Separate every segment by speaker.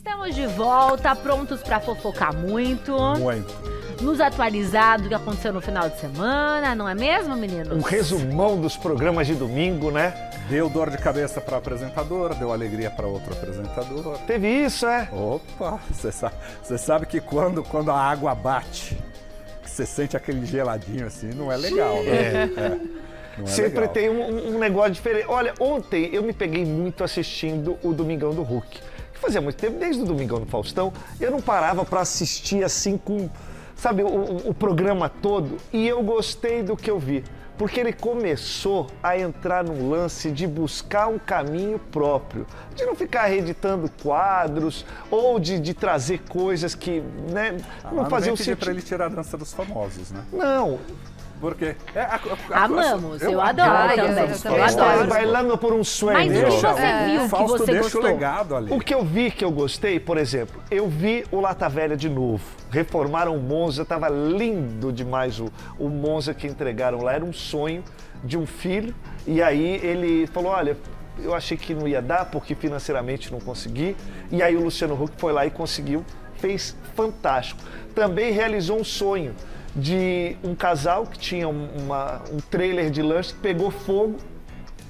Speaker 1: Estamos de volta, prontos para fofocar muito.
Speaker 2: Muito.
Speaker 1: Nos atualizar do que aconteceu no final de semana, não é mesmo, meninos?
Speaker 3: Um resumão dos programas de domingo, né?
Speaker 2: Deu dor de cabeça para apresentador, deu alegria para outro apresentador.
Speaker 3: Teve isso, é?
Speaker 2: Opa, você sabe que quando a água bate, você sente aquele geladinho assim, não é legal, né? Não é
Speaker 3: Sempre
Speaker 2: legal.
Speaker 3: tem um negócio diferente. Olha, ontem eu me peguei muito assistindo o Domingão do Hulk. Que fazia muito tempo, desde o Domingão do Faustão, eu não parava para assistir assim com, sabe, o programa todo. E eu gostei do que eu vi. Porque ele começou a entrar num lance de buscar um caminho próprio, de não ficar reeditando quadros ou de trazer coisas que, né, não faziam sentido.
Speaker 2: Para ele tirar a dança dos famosos, né?
Speaker 3: Não.
Speaker 2: Por quê?
Speaker 1: Amamos, eu adoro também. Eu adoro.
Speaker 3: Bailando por um sonho.
Speaker 1: Mas o que você viu que
Speaker 2: Fausto
Speaker 1: você
Speaker 2: deixa
Speaker 1: gostou?
Speaker 2: o legado ali.
Speaker 3: O que eu vi que eu gostei, por exemplo, eu vi o Lata Velha de novo. Reformaram o Monza, tava lindo demais o Monza que entregaram lá. Era um sonho de um filho. E aí ele falou, olha, eu achei que não ia dar porque financeiramente não consegui. E aí o Luciano Huck foi lá e conseguiu. Fez fantástico. Também realizou um sonho de um casal que tinha um trailer de lanche, pegou fogo,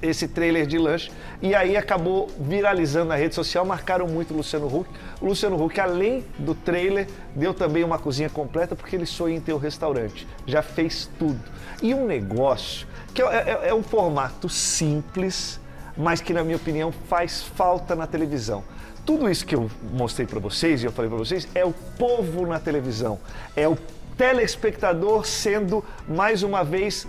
Speaker 3: esse trailer de lanche, e aí acabou viralizando na rede social, marcaram muito o Luciano Huck. O Luciano Huck, além do trailer, deu também uma cozinha completa, porque ele sonha em ter o restaurante, já fez tudo. E um negócio, que é um formato simples, mas que na minha opinião faz falta na televisão. Tudo isso que eu mostrei para vocês, e eu falei para vocês, é o povo na televisão, é o telespectador sendo, mais uma vez,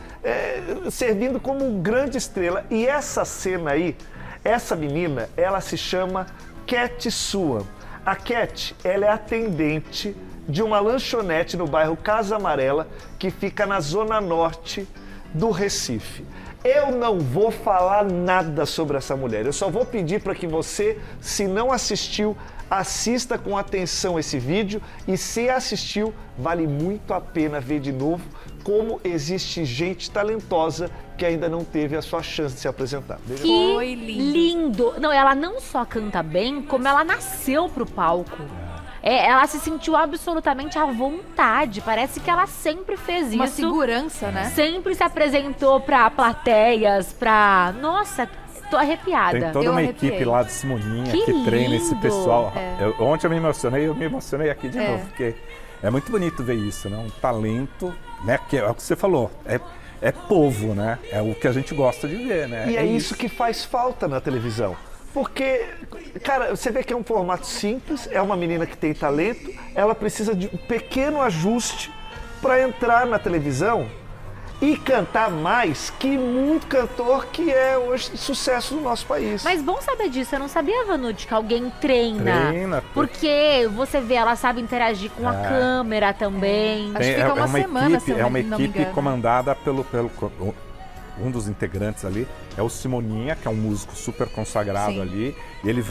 Speaker 3: servindo como grande estrela. E essa cena aí, essa menina, ela se chama Cat Suam. A Cat, ela é atendente de uma lanchonete no bairro Casa Amarela, que fica na zona norte do Recife. Eu não vou falar nada sobre essa mulher, eu só vou pedir para que você, se não assistiu, assista com atenção esse vídeo e se assistiu, vale muito a pena ver de novo como existe gente talentosa que ainda não teve a sua chance de se apresentar. Veja.
Speaker 1: Que
Speaker 4: Foi
Speaker 1: lindo! Não, ela não só canta bem, como ela nasceu pro palco. Ela se sentiu absolutamente à vontade. Parece que ela sempre fez
Speaker 4: Uma
Speaker 1: isso.
Speaker 4: segurança, né?
Speaker 1: Sempre se apresentou pra plateias, pra... Nossa, tô arrepiada.
Speaker 2: Tem toda
Speaker 4: Eu
Speaker 2: uma
Speaker 4: arrepiei.
Speaker 2: equipe lá de Simoninha
Speaker 1: Que
Speaker 2: que treina esse
Speaker 1: lindo!
Speaker 2: pessoal. Ontem eu me emocionei aqui de novo, porque é muito bonito ver isso, né? Um talento, né? Que é o que você falou, é povo, né? É o que a gente gosta de ver, né?
Speaker 3: E é isso que faz falta na televisão. Porque, cara, você vê que é um formato simples, é uma menina que tem talento, ela precisa de um pequeno ajuste para entrar na televisão e cantar mais que muito cantor que é hoje sucesso no nosso país.
Speaker 1: Mas bom saber disso, eu não sabia, Vanucci, que alguém treina.
Speaker 2: Treina.
Speaker 1: Porque você vê, ela sabe interagir com a câmera também.
Speaker 4: Acho que fica uma semana, se eu
Speaker 2: É uma
Speaker 4: não me
Speaker 2: equipe
Speaker 4: engano.
Speaker 2: comandada pelo um dos integrantes ali é o Simoninha, que é um músico super consagrado
Speaker 4: Sim.
Speaker 2: ali. E ele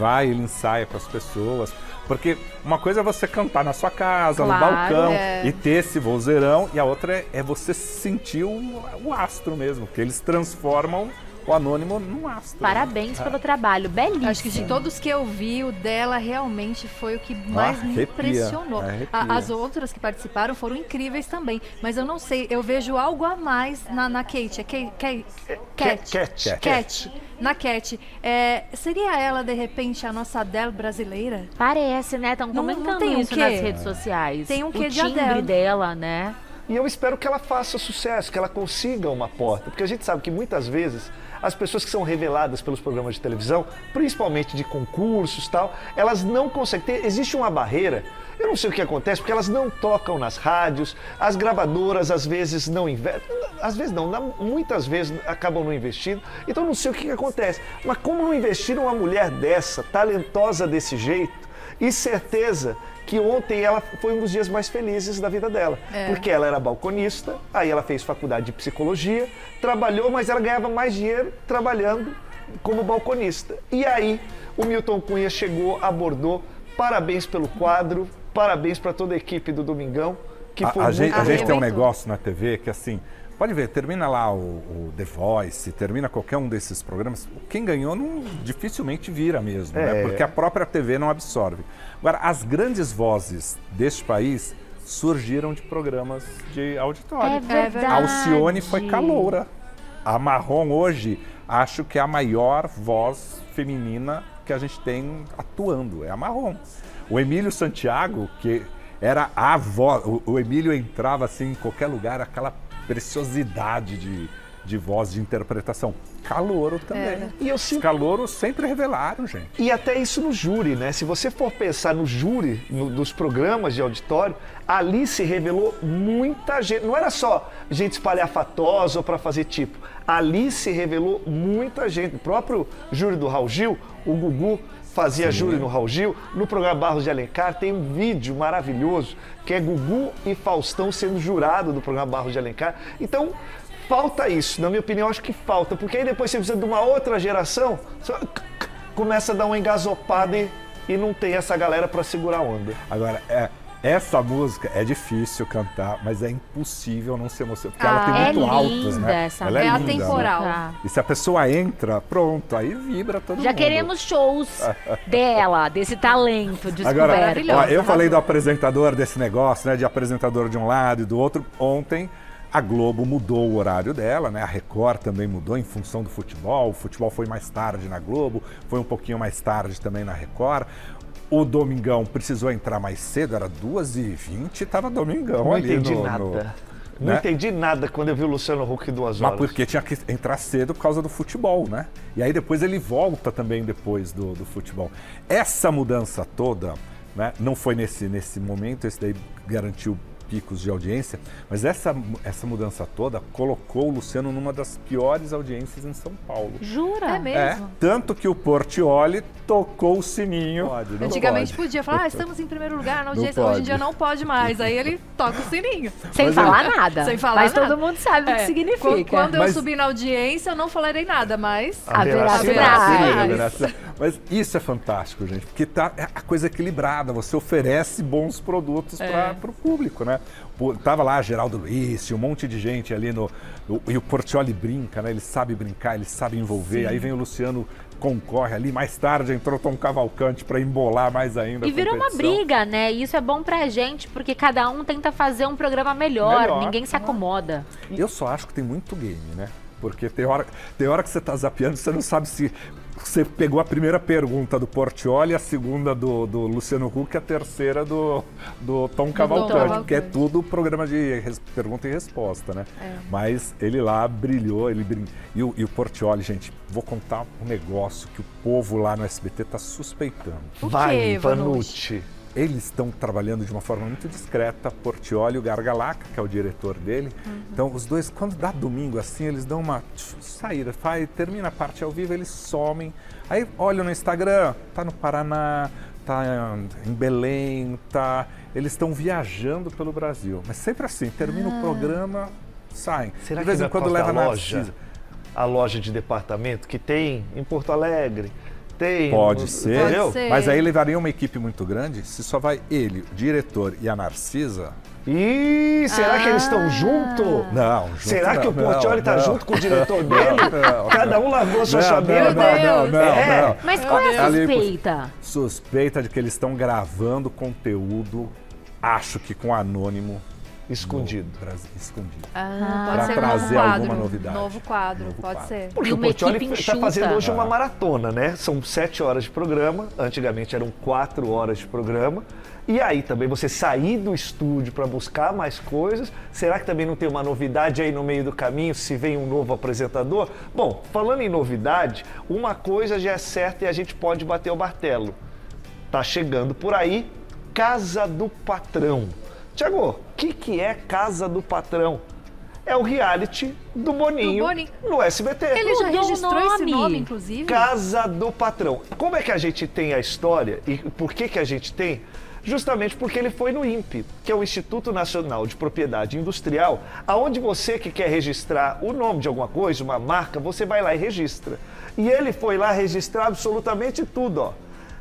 Speaker 2: ensaia com as pessoas. Porque uma coisa é você cantar na sua casa, no
Speaker 1: Claro,
Speaker 2: balcão, e ter esse vozeirão. E a outra é você sentir o astro mesmo, que eles transformam o anônimo num astro.
Speaker 1: Parabéns pelo trabalho, belíssimo.
Speaker 4: Acho que de todos que eu vi, o dela realmente foi o que mais me
Speaker 2: arrepia,
Speaker 4: impressionou.
Speaker 2: arrepia.
Speaker 4: As outras que participaram foram incríveis também. Mas eu não sei, eu vejo algo a mais na Kate. Cat. Na Cat. Seria ela, de repente, a nossa Adele brasileira?
Speaker 1: Parece, né? Estão
Speaker 4: Não
Speaker 1: comentando
Speaker 4: tem um
Speaker 1: isso
Speaker 4: quê?
Speaker 1: nas redes sociais.
Speaker 4: Tem um quê
Speaker 1: o
Speaker 4: de
Speaker 1: timbre
Speaker 4: Adele.
Speaker 1: dela, né?
Speaker 3: E eu espero que ela faça sucesso, que ela consiga uma porta. Porque a gente sabe que muitas vezes as pessoas que são reveladas pelos programas de televisão, principalmente de concursos e tal, elas não conseguem. Existe uma barreira, eu não sei o que acontece, porque elas não tocam nas rádios, as gravadoras às vezes não investem, às vezes não, muitas vezes acabam não investindo, então não sei o que acontece. Mas como não investiram uma mulher dessa, talentosa desse jeito, e certeza que ontem ela foi um dos dias mais felizes da vida dela. Porque ela era balconista, aí ela fez faculdade de psicologia, trabalhou, mas ela ganhava mais dinheiro trabalhando como balconista. E aí o Milton Cunha chegou, abordou, parabéns pelo quadro, parabéns para toda a equipe do Domingão, que foi
Speaker 2: A gente tem um
Speaker 4: arrebentou.
Speaker 2: negócio na TV que assim, Pode ver, termina lá o The Voice, termina qualquer um desses programas, quem ganhou dificilmente vira mesmo, né? Porque a própria TV não absorve. Agora, as grandes vozes deste país surgiram de programas de auditório.
Speaker 1: É verdade.
Speaker 2: A Alcione foi caloura. A Marrom hoje, acho que é a maior voz feminina que a gente tem atuando, é a Marrom. O Emílio Santiago, que era a voz, o Emílio entrava assim em qualquer lugar, aquela preciosidade de voz, de interpretação. Calouro também.
Speaker 3: E
Speaker 2: Os calouros sempre revelaram, gente.
Speaker 3: E até isso no júri, né? Se você for pensar no júri, dos programas de auditório, ali se revelou muita gente. Não era só gente espalhafatosa ou para fazer tipo. Ali se revelou muita gente. O próprio júri do Raul Gil, o Gugu fazia júri no Raul Gil. No programa Barros de Alencar tem um vídeo maravilhoso que é Gugu e Faustão sendo jurado do programa Barros de Alencar. Então, falta isso. Na minha opinião, acho que falta. Porque aí depois você precisa de uma outra geração, começa a dar uma engasopada e não tem essa galera para segurar a onda.
Speaker 2: Agora, essa música é difícil cantar, mas é impossível não se emocionar, porque ela tem muito altos, né? Ela
Speaker 4: é
Speaker 2: linda,
Speaker 4: atemporal.
Speaker 2: Né? E se a pessoa entra, pronto, aí vibra todo mundo.
Speaker 1: Já queremos shows dela, desse talento descoberto.
Speaker 2: Agora, ó, eu falei do apresentador desse negócio, né? De apresentador de um lado e do outro. Ontem, a Globo mudou o horário dela, né? A Record também mudou em função do futebol. O futebol foi mais tarde na Globo, foi um pouquinho mais tarde também na Record. O Domingão precisou entrar mais cedo, era 2h20, estava Domingão
Speaker 3: não
Speaker 2: ali
Speaker 3: entendi nada. Não entendi nada quando eu vi o Luciano Huck 2 horas.
Speaker 2: Mas porque tinha que entrar cedo por causa do futebol, né? E aí depois ele volta também depois do futebol. Essa mudança toda, né? Não foi nesse momento, esse daí garantiu picos de audiência, mas essa mudança toda colocou o Luciano numa das piores audiências em São Paulo.
Speaker 1: Jura?
Speaker 4: É mesmo?
Speaker 2: Tanto que o Portiolli tocou o sininho.
Speaker 4: Antigamente podia falar, estamos em primeiro lugar na audiência, hoje em dia não pode mais. Aí ele toca o sininho.
Speaker 1: Sem falar nada.
Speaker 4: Sem falar
Speaker 1: mas
Speaker 4: nada.
Speaker 1: todo mundo sabe o que significa.
Speaker 4: Quando eu subir na audiência, eu não falarei nada, mas
Speaker 1: haverá.
Speaker 2: Mas isso é fantástico, gente, porque tá a coisa equilibrada, você oferece bons produtos para o público, né? Tava lá Geraldo Luiz, um monte de gente ali e o Portiolli brinca, né? Ele sabe brincar, ele sabe envolver. Sim. Aí vem o Luciano, concorre ali. Mais tarde entrou Tom Cavalcante para embolar mais ainda.
Speaker 1: E virou uma briga, né? E isso é bom pra gente, porque cada um tenta fazer um programa melhor. Ninguém se acomoda.
Speaker 2: Eu só acho que tem muito game, né? Porque tem hora que você tá zapeando, você não sabe se você pegou a primeira pergunta do Portiolli, a segunda do Luciano Huck, a terceira do Tom Cavalcante, porque é tudo programa de pergunta e resposta, né? Mas ele lá brilhou, e o Portiolli, gente, vou contar um negócio que o povo lá no SBT tá suspeitando.
Speaker 3: Vai, Vanucci.
Speaker 2: Eles estão trabalhando de uma forma muito discreta, Portiolli e o Gargalaca, que é o diretor dele. Então, os dois, quando dá domingo assim, eles dão uma saída, termina a parte ao vivo, eles somem. Aí olham no Instagram, tá no Paraná, tá em Belém, eles estão viajando pelo Brasil. Mas sempre assim, termina o programa, saem.
Speaker 3: Será
Speaker 2: de vez em quando leva na loja?
Speaker 3: A loja de departamento que tem em Porto Alegre.
Speaker 2: Pode ser, mas aí levaria uma equipe muito grande, se só vai ele, o diretor e a Narcisa.
Speaker 3: Ih, será que eles estão juntos?
Speaker 2: Não, junto
Speaker 3: será
Speaker 2: não,
Speaker 3: que o Portiolli está junto com o diretor dele?
Speaker 2: Não.
Speaker 3: Cada um largou sua chaveira.
Speaker 2: Não.
Speaker 1: Mas qual é a suspeita?
Speaker 2: Suspeita de que eles estão gravando conteúdo, acho que com anônimo.
Speaker 3: Escondido.
Speaker 2: Escondido.
Speaker 4: Pode ser
Speaker 2: trazer alguma novidade.
Speaker 4: Novo quadro, pode ser.
Speaker 3: Porque o Portiolli está fazendo hoje uma maratona, né? São 7 horas de programa, antigamente eram 4 horas de programa. E aí também você sair do estúdio para buscar mais coisas. Será que também não tem uma novidade aí no meio do caminho, se vem um novo apresentador? Bom, falando em novidade, uma coisa já é certa e a gente pode bater o martelo. Tá chegando por aí, Casa do Patrão. Tiago, o que é Casa do Patrão? É o reality do Boninho no SBT.
Speaker 4: Ele já registrou esse nome, inclusive?
Speaker 3: Casa do Patrão. Como é que a gente tem a história e por que a gente tem? Justamente porque ele foi no INPE, que é o Instituto Nacional de Propriedade Industrial, aonde você que quer registrar o nome de alguma coisa, uma marca, você vai lá e registra. E ele foi lá registrar absolutamente tudo, ó.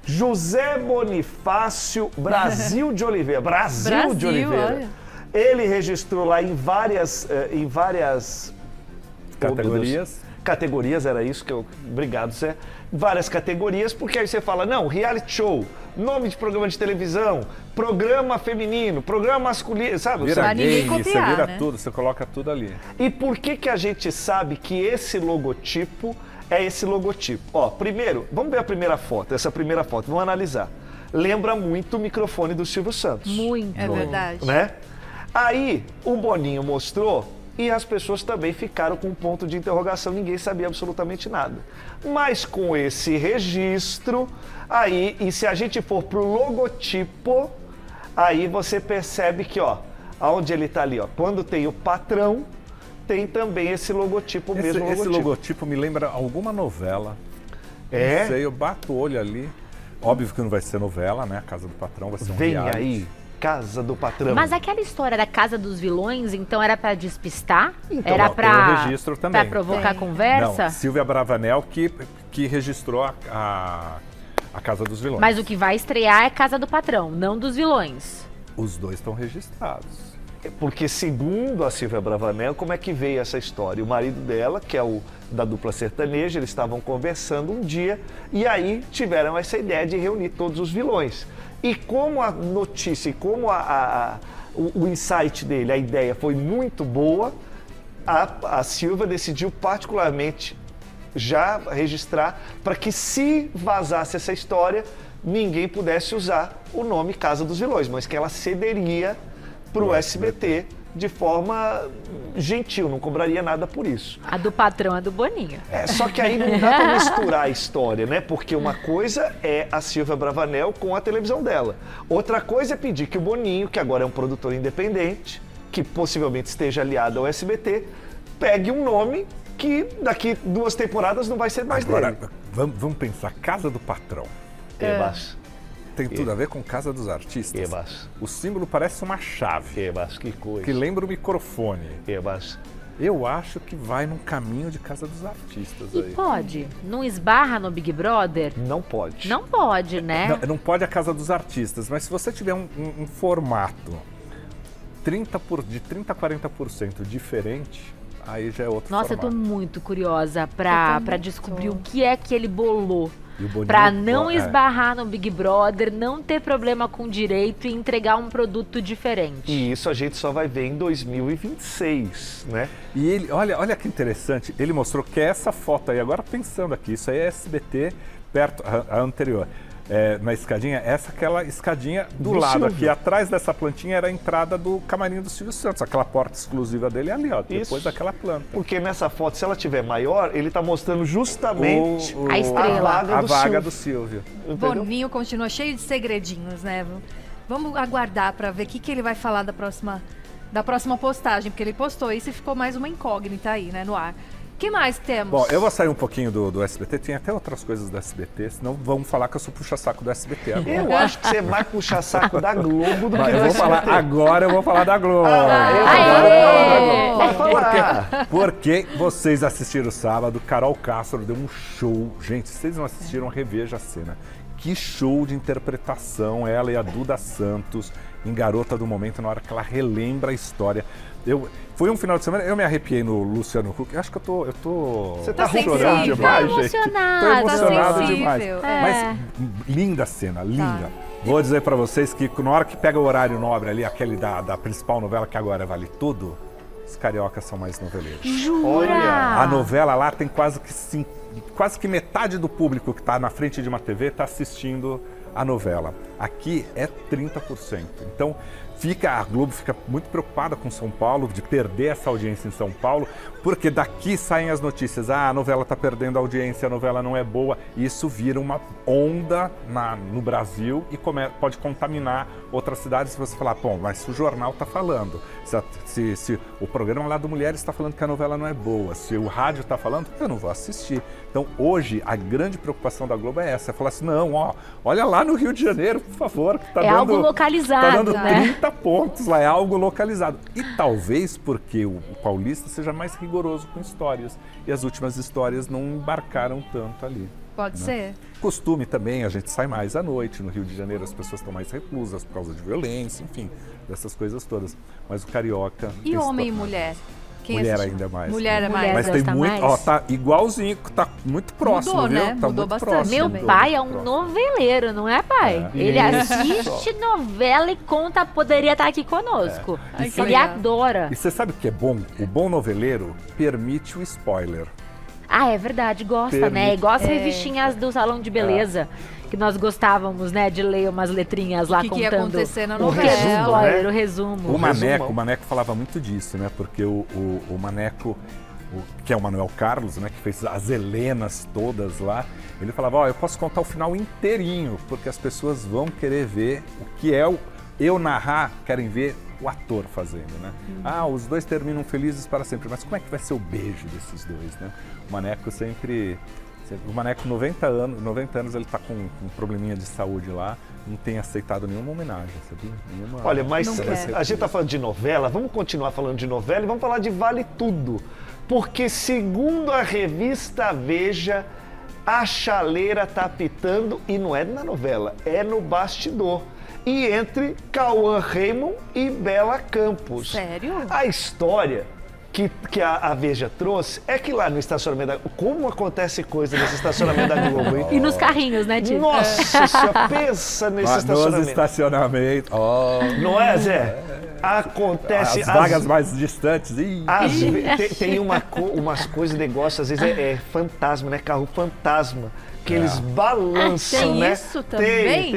Speaker 3: José Bonifácio Brasil de Oliveira. Brasil de Oliveira.
Speaker 4: Olha.
Speaker 3: Ele registrou lá em várias
Speaker 2: Categorias.
Speaker 3: Categorias, era isso que eu... Obrigado, Zé. Várias categorias, porque aí você fala, não, reality show, nome de programa de televisão, programa feminino, programa masculino, sabe?
Speaker 2: Vira
Speaker 4: Pra ninguém
Speaker 2: game, você
Speaker 4: copiar,
Speaker 2: vira
Speaker 4: né?
Speaker 2: tudo, você coloca tudo ali.
Speaker 3: E por que que a gente sabe que esse logotipo é esse logotipo? Ó, primeiro, vamos ver a primeira foto, essa primeira foto, vamos analisar. Lembra muito o microfone do Silvio Santos.
Speaker 1: Muito.
Speaker 4: É verdade.
Speaker 3: Né? Aí o Boninho mostrou e as pessoas também ficaram com um ponto de interrogação, ninguém sabia absolutamente nada. Mas com esse registro, aí, e se a gente for pro logotipo, aí você percebe que, ó, aonde ele tá ali, ó, quando tem o patrão, tem também esse logotipo, o mesmo
Speaker 2: Esse
Speaker 3: logotipo.
Speaker 2: logotipo me lembra alguma novela.
Speaker 3: É?
Speaker 2: Não sei, eu bato o olho ali. Óbvio que não vai ser novela, né? A Casa do Patrão vai ser um
Speaker 3: Vem
Speaker 2: reality.
Speaker 3: aí, Casa do Patrão.
Speaker 1: Mas aquela história da casa dos vilões, então era pra despistar?
Speaker 3: Então,
Speaker 1: era
Speaker 2: não, tem
Speaker 1: pra,
Speaker 2: o registro também.
Speaker 1: pra provocar
Speaker 4: Tem.
Speaker 1: conversa?
Speaker 2: Não, Silvia Bravanel que registrou a Casa dos Vilões.
Speaker 1: Mas o que vai estrear é Casa do Patrão, não dos vilões.
Speaker 2: Os dois estão registrados.
Speaker 3: Porque segundo a Silvia Bravanel, como é que veio essa história? O marido dela, que é o da dupla sertaneja, eles estavam conversando um dia e aí tiveram essa ideia de reunir todos os vilões. E como a notícia, e como o insight dele, a ideia foi muito boa, a Silvia decidiu particularmente já registrar para que se vazasse essa história, ninguém pudesse usar o nome Casa dos Vilões, mas que ela cederia para o SBT de forma gentil, não cobraria nada por isso.
Speaker 1: A do Patrão é do Boninho.
Speaker 3: Só que aí não dá para misturar a história, né? Porque uma coisa é a Silvia Bravanel com a televisão dela. Outra coisa é pedir que o Boninho, que agora é um produtor independente, que possivelmente esteja aliado ao SBT, pegue um nome que daqui 2 temporadas não vai ser mais
Speaker 2: Agora,
Speaker 3: dele.
Speaker 2: vamos pensar, Casa do Patrão. Tem tudo a ver com Casa dos Artistas. O símbolo parece uma chave,
Speaker 3: Que coisa.
Speaker 2: que lembra o microfone.
Speaker 3: Mas
Speaker 2: Eu acho que vai num caminho de Casa dos Artistas
Speaker 1: E
Speaker 2: aí.
Speaker 1: pode? Não esbarra no Big Brother?
Speaker 3: não pode.
Speaker 1: Não pode, né?
Speaker 2: Não pode a Casa dos Artistas, mas se você tiver um formato de 30% a 40% diferente, aí já é outro
Speaker 1: Nossa, eu
Speaker 2: formato.
Speaker 1: tô muito curiosa pra descobrir o que é que ele bolou.
Speaker 2: E o Boninho-
Speaker 1: Pra não
Speaker 2: é.
Speaker 1: esbarrar no Big Brother, não ter problema com direito e entregar um produto diferente.
Speaker 3: E isso a gente só vai ver em 2026, né?
Speaker 2: E ele, olha que interessante, ele mostrou que essa foto aí, agora pensando aqui, isso aí é SBT perto, a anterior, na escadinha, aquela escadinha do lado
Speaker 3: Silvio.
Speaker 2: aqui, atrás dessa plantinha era a entrada do camarim do Silvio Santos, aquela porta exclusiva dele é ali, ó, depois
Speaker 3: Isso.
Speaker 2: daquela planta.
Speaker 3: Porque nessa foto, se ela tiver maior, ele tá mostrando justamente
Speaker 1: A estrela.
Speaker 2: A
Speaker 3: do
Speaker 2: vaga
Speaker 3: Silvio.
Speaker 2: do Silvio.
Speaker 3: Entendeu?
Speaker 4: Boninho continua cheio de segredinhos, né? Vamos aguardar para ver o que ele vai falar da próxima postagem, porque ele postou isso e ficou mais uma incógnita aí, né, no ar. O que mais temos?
Speaker 2: Bom, eu vou sair um pouquinho do SBT, tem até outras coisas do SBT, senão vamos falar que eu sou puxa-saco do SBT agora.
Speaker 3: Eu acho que você vai puxar saco da Globo do
Speaker 2: Mas
Speaker 3: que
Speaker 2: eu
Speaker 3: do
Speaker 2: vou falar,
Speaker 3: SBT.
Speaker 2: agora eu vou falar da Globo.
Speaker 1: Aê!
Speaker 3: Pode falar.
Speaker 2: Porque vocês assistiram sábado, Carol Castro deu um show. Gente, se vocês não assistiram, reveja a cena. Que show de interpretação, ela e a Duda Santos em Garota do Momento, na hora que ela relembra a história. Foi um final de semana, eu me arrepiei no Luciano Huck. Eu acho que eu tô
Speaker 3: Você tá
Speaker 4: sensível.
Speaker 3: chorando
Speaker 1: Tá
Speaker 3: demais, gente.
Speaker 1: emocionada.
Speaker 2: Tô emocionado
Speaker 4: tá
Speaker 2: demais.
Speaker 4: sensível.
Speaker 2: Mas linda cena, linda. Vou dizer pra vocês que na hora que pega o horário nobre ali, aquele da principal novela que agora vale tudo, os cariocas são mais noveleiros.
Speaker 1: Jura?
Speaker 3: Olha,
Speaker 2: A novela lá tem quase que metade do público que está na frente de uma TV está assistindo a novela. Aqui é 30%. Então a Globo fica muito preocupada com São Paulo, de perder essa audiência em São Paulo, porque daqui saem as notícias, a novela está perdendo audiência, a novela não é boa, e isso vira uma onda no Brasil e pode contaminar outras cidades se você falar, bom, mas se o jornal está falando, se o programa lá do Mulheres está falando que a novela não é boa, se o rádio está falando, eu não vou assistir. Então hoje a grande preocupação da Globo é essa, é falar assim, não, olha lá no Rio de Janeiro, por favor, que tá
Speaker 1: É algo localizado,
Speaker 2: tá dando
Speaker 1: né?
Speaker 2: 30 pontos lá, é algo localizado. E talvez porque o paulista seja mais rigoroso com histórias. E as últimas histórias não embarcaram tanto ali.
Speaker 4: Pode ser.
Speaker 2: Costume também, a gente sai mais à noite. No Rio de Janeiro as pessoas estão mais reclusas por causa de violência, enfim, dessas coisas todas. Mas o carioca...
Speaker 4: E
Speaker 2: tem
Speaker 4: homem e
Speaker 2: esse-
Speaker 4: mulher? Quem
Speaker 2: Mulher
Speaker 4: assiste?
Speaker 2: ainda mais.
Speaker 4: Mulher é mais.
Speaker 1: Mulher.
Speaker 2: Mas tem
Speaker 1: gosta
Speaker 2: muito...
Speaker 1: mais?
Speaker 2: Ó, tá igualzinho, tá muito próximo,
Speaker 4: Mudou,
Speaker 2: viu?
Speaker 4: né?
Speaker 2: Tá
Speaker 4: Mudou
Speaker 2: muito
Speaker 4: bastante
Speaker 2: próximo.
Speaker 1: Meu
Speaker 4: também.
Speaker 1: pai é um
Speaker 2: Próximo.
Speaker 1: noveleiro, não é, pai?
Speaker 2: É.
Speaker 1: Ele
Speaker 2: Isso.
Speaker 1: assiste novela e conta, poderia estar aqui conosco.
Speaker 4: Ai, que
Speaker 1: Ele
Speaker 4: legal.
Speaker 1: adora.
Speaker 2: E você sabe o que é bom? O bom noveleiro permite o spoiler.
Speaker 1: Ah, é verdade, gosta, né?
Speaker 2: Permite.
Speaker 1: Igual as revistinhas do Salão de Beleza, que nós gostávamos, né, de ler umas letrinhas lá
Speaker 4: O que ia
Speaker 1: contando
Speaker 4: acontecer na
Speaker 1: o que é
Speaker 3: resumo,
Speaker 1: spoiler,
Speaker 3: né?
Speaker 1: o resumo.
Speaker 2: O Maneco falava muito disso, né? Porque o Maneco, que é o Manuel Carlos, né? Que fez as Helenas todas lá, ele falava, ó, eu posso contar o final inteirinho, porque as pessoas vão querer ver o que é eu narrar, querem ver o ator fazendo, né? Ah, os dois terminam felizes para sempre, mas como é que vai ser o beijo desses dois, né? O Maneco o Maneco, 90 anos, ele tá com um probleminha de saúde lá, não tem aceitado nenhuma homenagem, sabia?
Speaker 3: Olha, mas
Speaker 4: Não quer.
Speaker 3: a gente tá falando de novela, vamos continuar falando de novela e vamos falar de Vale Tudo. Porque segundo a revista Veja, a chaleira tá apitando e não é na novela, é no bastidor. E entre Cauã Raymond e Bela Campos.
Speaker 4: Sério?
Speaker 3: A história que a Veja trouxe é que lá no estacionamento da... Como acontece coisa nesse estacionamento da Globo, hein?
Speaker 1: E nos carrinhos, né, Tio?
Speaker 3: Nossa senhora, pensa nesse
Speaker 2: Nos
Speaker 3: estacionamento.
Speaker 2: estacionamentos. Ó,
Speaker 3: Não é, Zé? Acontece...
Speaker 2: as vagas mais distantes. Ih.
Speaker 3: Tem umas coisas, negócios, às vezes é fantasma, né? Carro fantasma. Que eles balançam,
Speaker 4: tem
Speaker 3: né?
Speaker 4: isso também?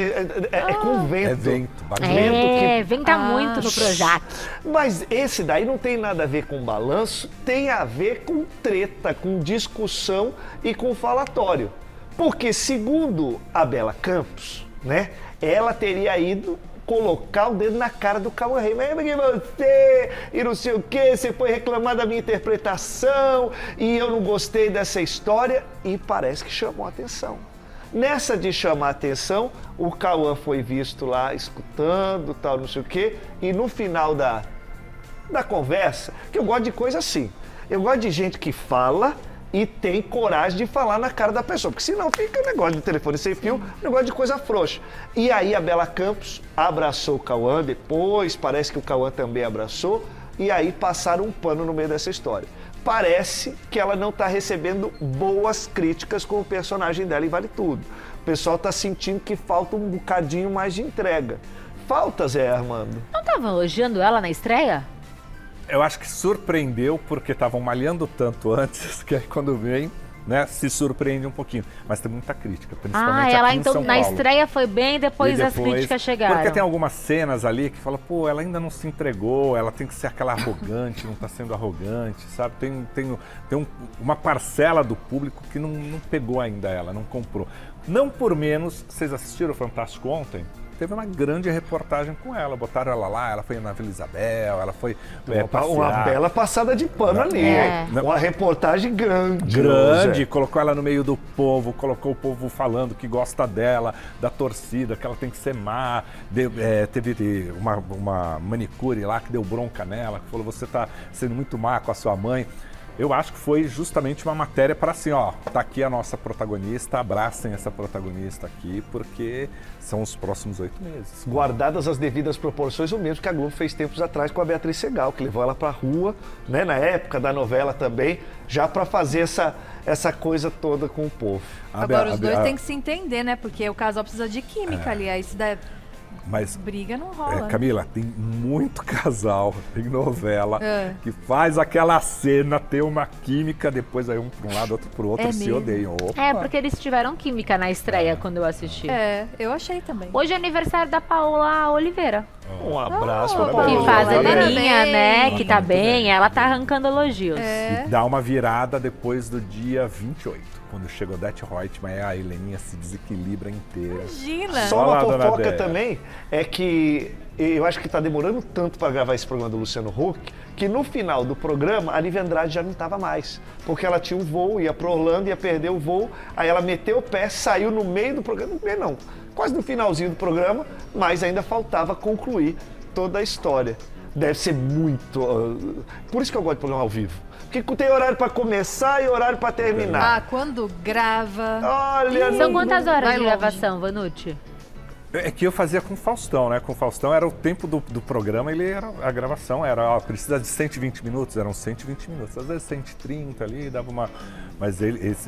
Speaker 3: É com vento.
Speaker 2: É vento, bagulho.
Speaker 1: É, venta
Speaker 4: Ah.
Speaker 1: muito no Projac.
Speaker 3: Mas esse daí não tem nada a ver com balanço, tem a ver com treta, com discussão e com falatório. Porque, segundo a Bela Campos, né? Ela teria ido colocar o dedo na cara do Cauã Raymond. Porque você, e não sei o quê, você foi reclamar da minha interpretação e eu não gostei dessa história, e parece que chamou a atenção. Nessa de chamar a atenção, o Cauã foi visto lá escutando, tal, não sei o quê, e no final da conversa, que eu gosto de coisa assim, eu gosto de gente que fala e tem coragem de falar na cara da pessoa, porque senão fica negócio de telefone sem fio, negócio de coisa frouxa. E aí a Bela Campos abraçou o Cauã, depois parece que o Cauã também abraçou, e aí passaram um pano no meio dessa história. Parece que ela não está recebendo boas críticas com o personagem dela em Vale Tudo. O pessoal está sentindo que falta um bocadinho mais de entrega. Falta, Zé Armando.
Speaker 1: Não tava elogiando ela na estreia?
Speaker 2: Eu acho que surpreendeu porque estavam malhando tanto antes que aí quando vem, né, se surpreende um pouquinho. Mas tem muita crítica, principalmente
Speaker 1: Ela
Speaker 2: aqui em
Speaker 1: então
Speaker 2: São
Speaker 1: na
Speaker 2: Paulo.
Speaker 1: estreia foi bem,
Speaker 2: E
Speaker 1: depois as críticas chegaram.
Speaker 2: Porque tem algumas cenas ali que fala, pô, ela ainda não se entregou, ela tem que ser aquela arrogante, não tá sendo arrogante, sabe? Tem uma parcela do público que não pegou ainda ela, não comprou. Não por menos, vocês assistiram o Fantástico ontem? Teve uma grande reportagem com ela, botaram ela lá, ela foi na Vila Isabel, ela foi
Speaker 3: Uma
Speaker 2: passear.
Speaker 3: bela passada de pano ali.
Speaker 1: É.
Speaker 3: Uma reportagem grande.
Speaker 2: Grande,
Speaker 3: Zé.
Speaker 2: colocou ela no meio do povo, colocou o povo falando que gosta dela, da torcida, que ela tem que ser má. Teve uma manicure lá que deu bronca nela, que falou, você tá sendo muito má com a sua mãe. Eu acho que foi justamente uma matéria para assim, ó, tá aqui a nossa protagonista, abracem essa protagonista aqui, porque são os próximos 8 meses.
Speaker 3: Guardadas as devidas proporções, o mesmo que a Globo fez tempos atrás com a Beatriz Segal, que levou ela pra rua, né, na época da novela também, já para fazer essa coisa toda com o povo.
Speaker 4: Agora os dois têm que se entender, né? Porque o casal precisa de química ali, aí se der
Speaker 2: Mas
Speaker 4: briga não rola.
Speaker 2: Camila, tem muito casal, tem novela,
Speaker 4: É.
Speaker 2: que faz aquela cena, ter uma química, depois aí um para um lado, outro para o outro,
Speaker 4: É
Speaker 2: se
Speaker 4: mesmo?
Speaker 2: odeiam. Opa.
Speaker 1: É, porque eles tiveram química na estreia quando eu assisti.
Speaker 4: É, eu achei também.
Speaker 1: Hoje é aniversário da Paola Oliveira,
Speaker 3: Um abraço
Speaker 4: Oh,
Speaker 3: pra
Speaker 1: que
Speaker 3: Paola.
Speaker 1: faz a
Speaker 4: Parabéns.
Speaker 1: Neninha, né? Que tá
Speaker 2: Muito
Speaker 1: bem,
Speaker 2: bem.
Speaker 1: ela tá arrancando elogios.
Speaker 4: É.
Speaker 2: E dá uma virada depois do dia 28. Quando chega o Odete Reutemann, a Heleninha se desequilibra inteira.
Speaker 4: Imagina.
Speaker 3: Só uma
Speaker 2: Olá, dona
Speaker 3: fofoca
Speaker 2: Déia.
Speaker 3: também é que eu acho que está demorando tanto para gravar esse programa do Luciano Huck, que no final do programa a Nívia Andrade já não estava mais. Porque ela tinha um voo, ia para Orlando, ia perder o voo, aí ela meteu o pé, saiu no meio do programa, no meio não, quase no finalzinho do programa, mas ainda faltava concluir toda a história. Deve ser muito... Por isso que eu gosto de programa ao vivo. Porque tem horário para começar e horário para terminar.
Speaker 4: Ah, quando grava.
Speaker 3: Olha,
Speaker 1: São quantas horas
Speaker 4: vai
Speaker 1: de
Speaker 4: longe.
Speaker 1: gravação, Vanucci?
Speaker 2: É que eu fazia com o Faustão, né? Com o Faustão era o tempo do programa, a gravação era, ó, precisa de 120 minutos, eram 120 minutos. Às vezes 130 ali, dava uma... Mas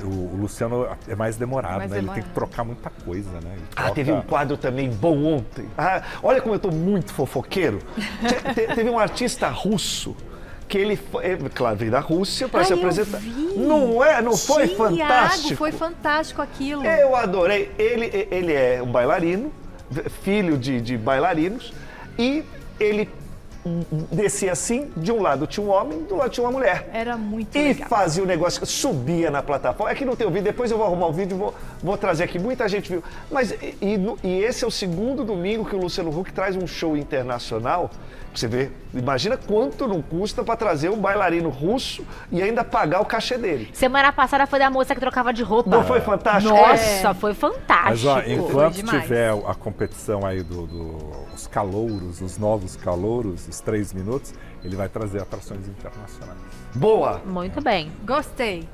Speaker 2: o Luciano é mais demorado,
Speaker 4: Mais
Speaker 2: né? Ele tem
Speaker 4: demorado.
Speaker 2: que trocar muita coisa, né? Ele
Speaker 3: Ah,
Speaker 2: troca-
Speaker 3: teve um quadro também bom ontem. Ah, olha como eu tô muito fofoqueiro. Teve um artista russo que ele, claro, veio da Rússia para
Speaker 4: Ai,
Speaker 3: se
Speaker 4: eu
Speaker 3: apresentar.
Speaker 4: vi.
Speaker 3: Não foi
Speaker 4: Tiago,
Speaker 3: fantástico?
Speaker 4: foi fantástico aquilo.
Speaker 3: Eu adorei. Ele é um bailarino, filho de bailarinos, e ele descia assim, de um lado tinha um homem, do lado tinha uma mulher.
Speaker 4: Era muito
Speaker 3: E
Speaker 4: legal.
Speaker 3: fazia o negócio, subia na plataforma. É que não tem o vídeo, depois eu vou arrumar o vídeo e vou trazer aqui. Muita gente viu. Mas e esse é o segundo domingo que o Luciano Huck traz um show internacional. Você vê, imagina quanto não custa para trazer um bailarino russo e ainda pagar o cachê dele.
Speaker 1: Semana passada foi da moça que trocava de roupa.
Speaker 3: Não foi fantástico?
Speaker 1: Nossa, foi fantástico.
Speaker 2: Mas ó, enquanto
Speaker 4: demais.
Speaker 2: tiver a competição aí os calouros, os novos calouros, os 3 minutos, ele vai trazer atrações internacionais.
Speaker 3: Boa!
Speaker 2: É.
Speaker 1: Muito bem.
Speaker 4: Gostei.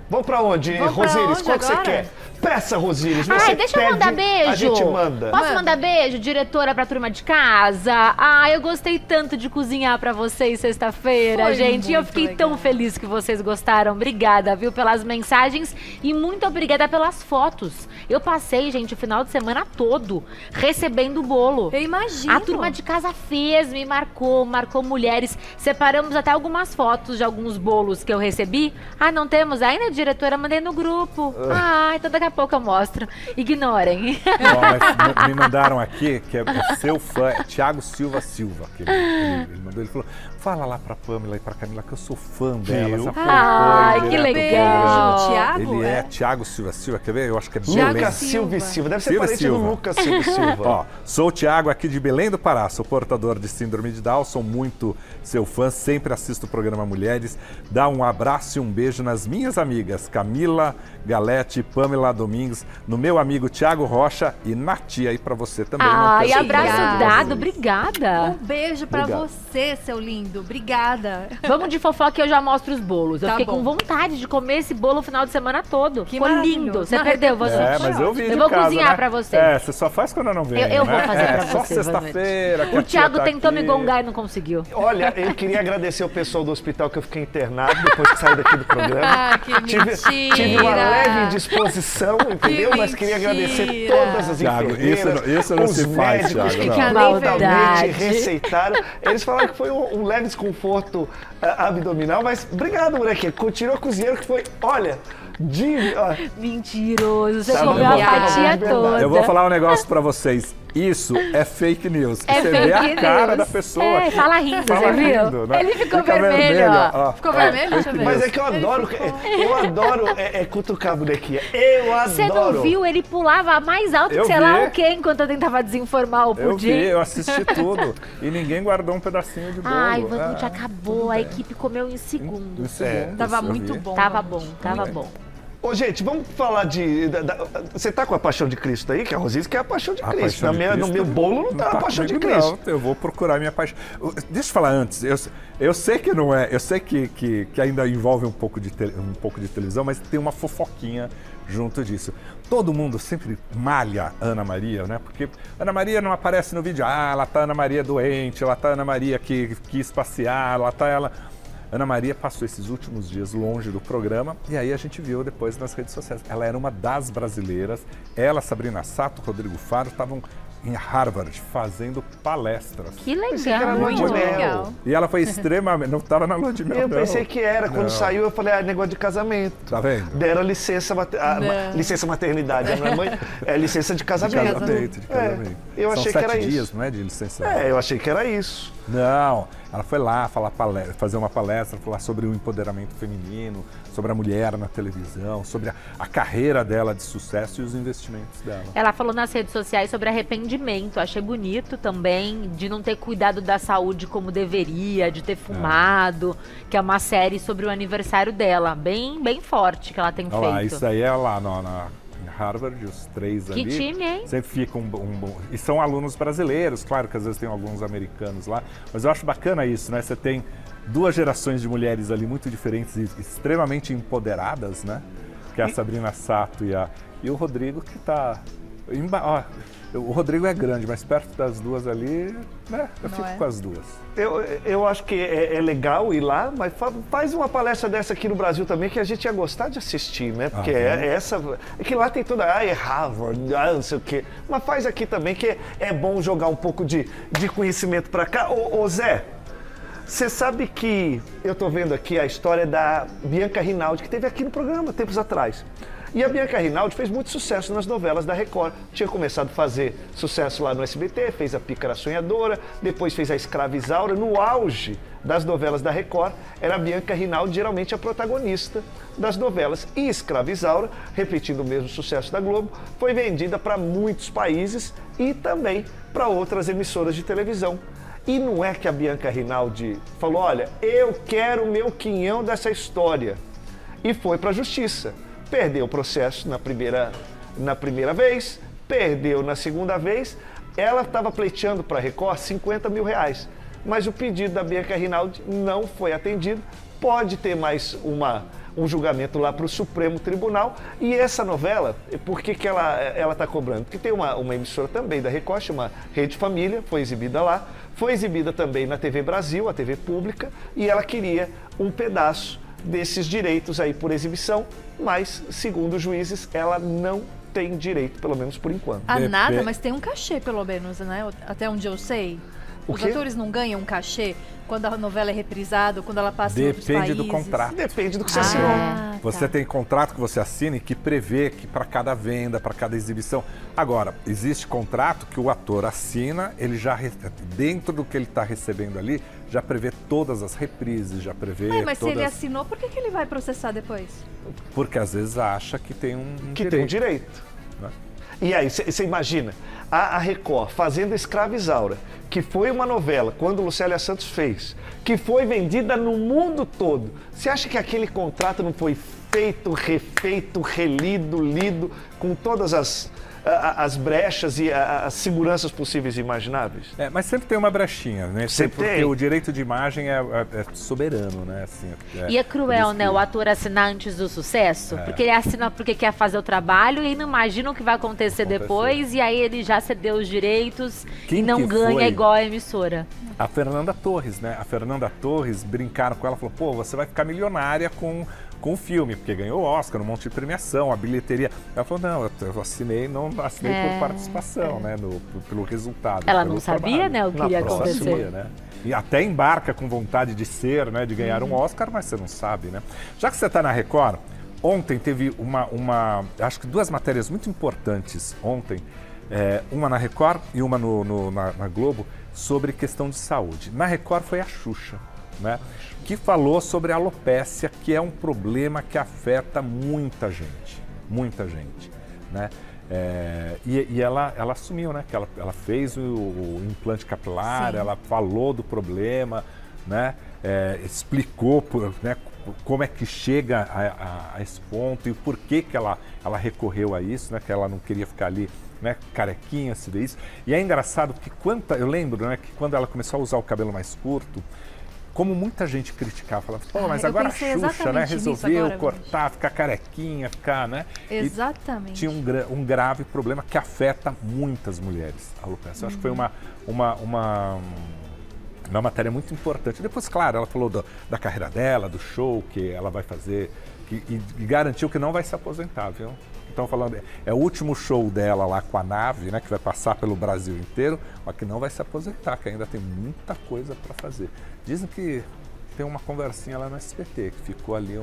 Speaker 3: Vamos pra onde,
Speaker 4: Vamos pra
Speaker 3: Rosíris?
Speaker 4: onde
Speaker 3: Qual que você
Speaker 4: agora?
Speaker 3: quer? Peça, Rosíris.
Speaker 1: Ai,
Speaker 3: Você
Speaker 1: deixa eu
Speaker 3: pede,
Speaker 1: mandar beijo.
Speaker 3: A gente manda.
Speaker 1: Posso
Speaker 4: Manda.
Speaker 1: mandar beijo, diretora, pra turma de casa? Ah, eu gostei tanto de cozinhar pra vocês sexta-feira,
Speaker 4: Foi
Speaker 1: gente. E eu
Speaker 4: muito
Speaker 1: fiquei
Speaker 4: legal.
Speaker 1: tão feliz que vocês gostaram. Obrigada, viu, pelas mensagens e muito obrigada pelas fotos. Eu passei, gente, o final de semana todo recebendo o bolo.
Speaker 4: Eu imagino.
Speaker 1: A turma de casa fez, me marcou mulheres. Separamos até algumas fotos de alguns bolos que eu recebi. Ah, não temos ainda, diretora? Mandei no grupo. Ah, então daqui a pouco eu mostro. Ignorem.
Speaker 2: Ó, mas me mandaram aqui, que é seu fã, é Thiago Silva. Que ele mandou, ele falou, fala lá pra Pamela e pra Camila que eu sou fã delas.
Speaker 3: Viu?
Speaker 2: acompanho
Speaker 1: Ai, que
Speaker 2: direto
Speaker 1: legal.
Speaker 4: Beijo, Thiago.
Speaker 2: Ele é Thiago Silva, quer ver? Eu acho que é
Speaker 4: Thiago
Speaker 2: Belém.
Speaker 3: Lucas Silva e Silva. Deve ser
Speaker 2: Silva e
Speaker 3: parente do
Speaker 2: Silva.
Speaker 3: Lucas Silva e Silva.
Speaker 2: Ó, sou o Thiago aqui de Belém do Pará, sou portador de síndrome de Down, sou muito seu fã, sempre assisto o programa Mulheres. Dá um abraço e um beijo nas minhas amigas Camila Galete, Pamela Domingos, no meu amigo Thiago Rocha e na tia aí pra você também.
Speaker 1: Ai,
Speaker 2: Não
Speaker 1: abraço
Speaker 4: Obrigada.
Speaker 1: dado, obrigada.
Speaker 4: Um beijo pra
Speaker 2: Obrigado.
Speaker 4: você, seu lindo. Obrigada.
Speaker 1: Vamos de fofoca que eu já mostro os bolos. Eu
Speaker 4: Tá
Speaker 1: fiquei
Speaker 4: bom.
Speaker 1: com vontade de comer esse bolo o final de semana todo.
Speaker 4: Que
Speaker 1: Ficou
Speaker 4: maravilhoso.
Speaker 1: lindo. Você
Speaker 4: Não,
Speaker 1: perdeu, você.
Speaker 2: É, mas eu vi
Speaker 1: Eu
Speaker 2: de
Speaker 1: vou
Speaker 2: casa,
Speaker 1: cozinhar
Speaker 2: né?
Speaker 1: pra você.
Speaker 2: É, você só faz quando eu não venho,
Speaker 1: Eu vou
Speaker 2: né?
Speaker 1: fazer pra
Speaker 2: Só
Speaker 1: você,
Speaker 2: sexta-feira. que
Speaker 1: O
Speaker 2: a tia
Speaker 1: Thiago
Speaker 2: tá
Speaker 1: tentou
Speaker 2: aqui.
Speaker 1: me gongar e não conseguiu.
Speaker 3: Olha, eu queria agradecer o pessoal do hospital que eu fiquei internado depois que saí daqui do programa.
Speaker 4: Ah, que mentira.
Speaker 3: Tive uma leve indisposição, entendeu?
Speaker 4: Que
Speaker 3: Mas queria agradecer
Speaker 4: mentira.
Speaker 3: todas as
Speaker 2: Thiago,
Speaker 3: enfermeiras,
Speaker 2: isso não
Speaker 3: os
Speaker 2: se faz,
Speaker 3: médicos
Speaker 2: Thiago,
Speaker 3: que
Speaker 2: não.
Speaker 3: literalmente
Speaker 1: Maldade.
Speaker 3: receitaram. Eles falaram que foi um leve desconforto abdominal, mas obrigado, moleque. Continua cozinhando que foi, olha,
Speaker 1: Mentiroso. Você
Speaker 3: Tá
Speaker 1: comeu
Speaker 3: bom,
Speaker 1: a
Speaker 3: tá bom,
Speaker 1: fatia
Speaker 3: verdade.
Speaker 1: toda.
Speaker 2: Eu vou falar um negócio pra vocês. Isso é fake news. Que
Speaker 1: É
Speaker 2: você vê a
Speaker 1: fake
Speaker 2: cara
Speaker 1: news.
Speaker 2: da pessoa.
Speaker 1: É, fala rindo,
Speaker 2: Fala
Speaker 1: você viu?
Speaker 2: rindo, né?
Speaker 1: Ele ficou
Speaker 2: Fica
Speaker 1: vermelho, ó.
Speaker 4: Ficou vermelho? Deixa eu ver.
Speaker 3: Mas é que eu adoro cutucar a bonequinha. Eu
Speaker 1: Você
Speaker 3: adoro.
Speaker 1: não viu? Ele pulava mais alto
Speaker 2: Eu
Speaker 1: que sei lá
Speaker 2: vi.
Speaker 1: o quê enquanto eu tentava desinformar o
Speaker 2: Eu
Speaker 1: pudim.
Speaker 2: vi, eu assisti tudo. E ninguém guardou um pedacinho de bolo.
Speaker 1: Ai, Vanucci,
Speaker 2: Ah,
Speaker 1: acabou. A equipe comeu em segundos.
Speaker 2: isso é,
Speaker 4: Tava
Speaker 2: isso eu
Speaker 4: muito
Speaker 2: vi.
Speaker 4: bom.
Speaker 1: Tava bom, tava bom.
Speaker 3: Ô, gente, vamos falar você tá com a Paixão de Cristo aí? Que a Rosíris quer a Paixão de
Speaker 2: A
Speaker 3: Cristo.
Speaker 2: Paixão de
Speaker 3: No
Speaker 2: Cristo
Speaker 3: meu bolo não tá a Paixão de
Speaker 2: comigo,
Speaker 3: Cristo.
Speaker 2: não. Eu vou procurar minha paixão. Deixa eu falar antes. Eu sei que não é. Eu sei que ainda envolve um pouco de televisão, mas tem uma fofoquinha junto disso. Todo mundo sempre malha Ana Maria, né? Porque Ana Maria não aparece no vídeo. Ah, lá tá Ana Maria doente, lá tá Ana Maria que quis passear, lá tá ela. Ana Maria passou esses últimos dias longe do programa e aí a gente viu depois nas redes sociais. Ela era uma das brasileiras. Ela, Sabrina Sato, Rodrigo Faro estavam em Harvard fazendo palestras.
Speaker 1: Que
Speaker 3: Pensei que era
Speaker 1: legal.
Speaker 3: lua de
Speaker 4: Muito
Speaker 3: mel.
Speaker 4: legal.
Speaker 2: E ela foi extremamente... Não estava na lua de mel,
Speaker 3: Eu
Speaker 2: não.
Speaker 3: pensei que era. Quando
Speaker 2: Não.
Speaker 3: saiu, eu falei, negócio de casamento.
Speaker 2: Tá vendo?
Speaker 3: Deram licença, licença maternidade. A minha mãe é licença de
Speaker 2: De
Speaker 3: casamento.
Speaker 2: casamento, de casamento.
Speaker 3: eu
Speaker 2: São
Speaker 3: achei que
Speaker 2: 7
Speaker 3: era
Speaker 2: dias,
Speaker 3: isso.
Speaker 2: não é, de licença?
Speaker 3: Eu achei que era isso.
Speaker 2: Não, ela foi lá fazer uma palestra, falar sobre o empoderamento feminino, sobre a mulher na televisão, sobre a carreira dela de sucesso e os investimentos dela.
Speaker 1: Ela falou nas redes sociais sobre arrependimento. Achei bonito também de não ter cuidado da saúde como deveria, de ter fumado, que é uma série sobre o aniversário dela, bem forte que ela tem
Speaker 2: Olha lá,
Speaker 1: feito.
Speaker 2: isso aí é lá em Harvard, os 3 ali.
Speaker 1: Que time, hein?
Speaker 2: Sempre fica e são alunos brasileiros, claro que às vezes tem alguns americanos lá, mas eu acho bacana isso, né? Você tem 2 gerações de mulheres ali muito diferentes e extremamente empoderadas, né? Que é a Sabrina Sato e o Rodrigo que tá... o Rodrigo é grande, mas perto das 2 ali, né? Eu fico com as 2.
Speaker 3: Eu acho que é legal ir lá, mas faz uma palestra dessa aqui no Brasil também que a gente ia gostar de assistir, né? Porque é que lá tem toda, é Harvard, não sei o quê. Mas faz aqui também que é bom jogar um pouco de conhecimento pra cá. Ô Zé, você sabe que eu tô vendo aqui a história da Bianca Rinaldi, que teve aqui no programa tempos atrás. E a Bianca Rinaldi fez muito sucesso nas novelas da Record. Tinha começado a fazer sucesso lá no SBT, fez a Pícara Sonhadora, depois fez a Escrava Isaura. No auge das novelas da Record, era a Bianca Rinaldi geralmente a protagonista das novelas. E Escrava Isaura, repetindo o mesmo sucesso da Globo, foi vendida para muitos países e também para outras emissoras de televisão. E não é que a Bianca Rinaldi falou, olha, eu quero o meu quinhão dessa história. E foi para a justiça. Perdeu o processo na primeira vez, perdeu na segunda vez. Ela estava pleiteando para a Record R$50 mil. Mas o pedido da Bianca Rinaldi não foi atendido. Pode ter mais um julgamento lá para o Supremo Tribunal. E essa novela, por que ela está cobrando? Porque tem uma emissora também da Record, chama Rede Família, foi exibida lá. Foi exibida também na TV Brasil, a TV pública, e ela queria um pedaço desses direitos aí por exibição, mas, segundo os juízes, ela não tem direito, pelo menos por enquanto.
Speaker 4: Nada, mas tem um cachê, pelo menos, né? Até onde eu sei. Os atores não ganham um cachê quando a novela é reprisada, quando ela passa em outros países?
Speaker 2: Depende do contrato.
Speaker 3: Depende do que você assinou.
Speaker 2: Você tem contrato que você assina e que prevê que para cada venda, para cada exibição. Agora, existe contrato que o ator assina, ele já, dentro do que ele está recebendo ali, já prevê todas as reprises, já prevê
Speaker 4: mas
Speaker 2: todas...
Speaker 4: se ele assinou, por que ele vai processar depois?
Speaker 2: Porque às vezes acha que tem
Speaker 3: tem um direito.
Speaker 2: Né?
Speaker 3: E aí, você imagina, a Record fazendo Escrava Isaura, que foi uma novela, quando Lucélia Santos fez, que foi vendida no mundo todo. Você acha que aquele contrato não foi feito, refeito, relido, lido, com todas as brechas e as seguranças possíveis e imagináveis?
Speaker 2: Mas sempre tem uma brechinha, né?
Speaker 3: Sempre
Speaker 2: porque
Speaker 3: tem.
Speaker 2: o direito de imagem é soberano, né? Assim,
Speaker 1: e é cruel, né? O ator assinar antes do sucesso, porque ele assina porque quer fazer o trabalho e não imagina o que vai acontecer depois, e aí ele já cedeu os direitos e não ganha igual a emissora.
Speaker 2: A Fernanda Torres, né? A Fernanda Torres, brincaram com ela, falou, pô, você vai ficar milionária com o filme, porque ganhou o Oscar, um monte de premiação, a bilheteria. Ela falou, não, eu assinei por participação, né, pelo resultado.
Speaker 1: Ela não sabia, né, o que ia acontecer.
Speaker 2: Sabia, né? E até embarca com vontade de ser, né, de ganhar um Oscar, mas você não sabe, né? Já que você está na Record, ontem teve acho que 2 matérias muito importantes ontem, uma na Record e uma na Globo, sobre questão de saúde. Na Record foi a Xuxa, né? Que falou sobre a alopécia, que é um problema que afeta muita gente, né? E ela assumiu, né? Que ela fez o implante capilar, Sim. Ela falou do problema, né? Explicou né, como é que chega a esse ponto e por que ela recorreu a isso, né? Que ela não queria ficar ali, né, carequinha, se vê isso. E é engraçado que eu lembro, né, que quando ela começou a usar o cabelo mais curto, como muita gente criticava, falava, pô, mas agora a Xuxa, né, resolveu cortar, ficar carequinha, ficar, né?
Speaker 4: Exatamente.
Speaker 2: E tinha um grave problema que afeta muitas mulheres, a alopecia. Eu acho que foi uma matéria muito importante. Depois, claro, ela falou da carreira dela, do show que ela vai fazer, e garantiu que não vai se aposentar, viu? Então, falando, é o último show dela lá com a nave, né, que vai passar pelo Brasil inteiro, mas que não vai se aposentar, que ainda tem muita coisa para fazer. Dizem que tem uma conversinha lá no SBT, que ficou ali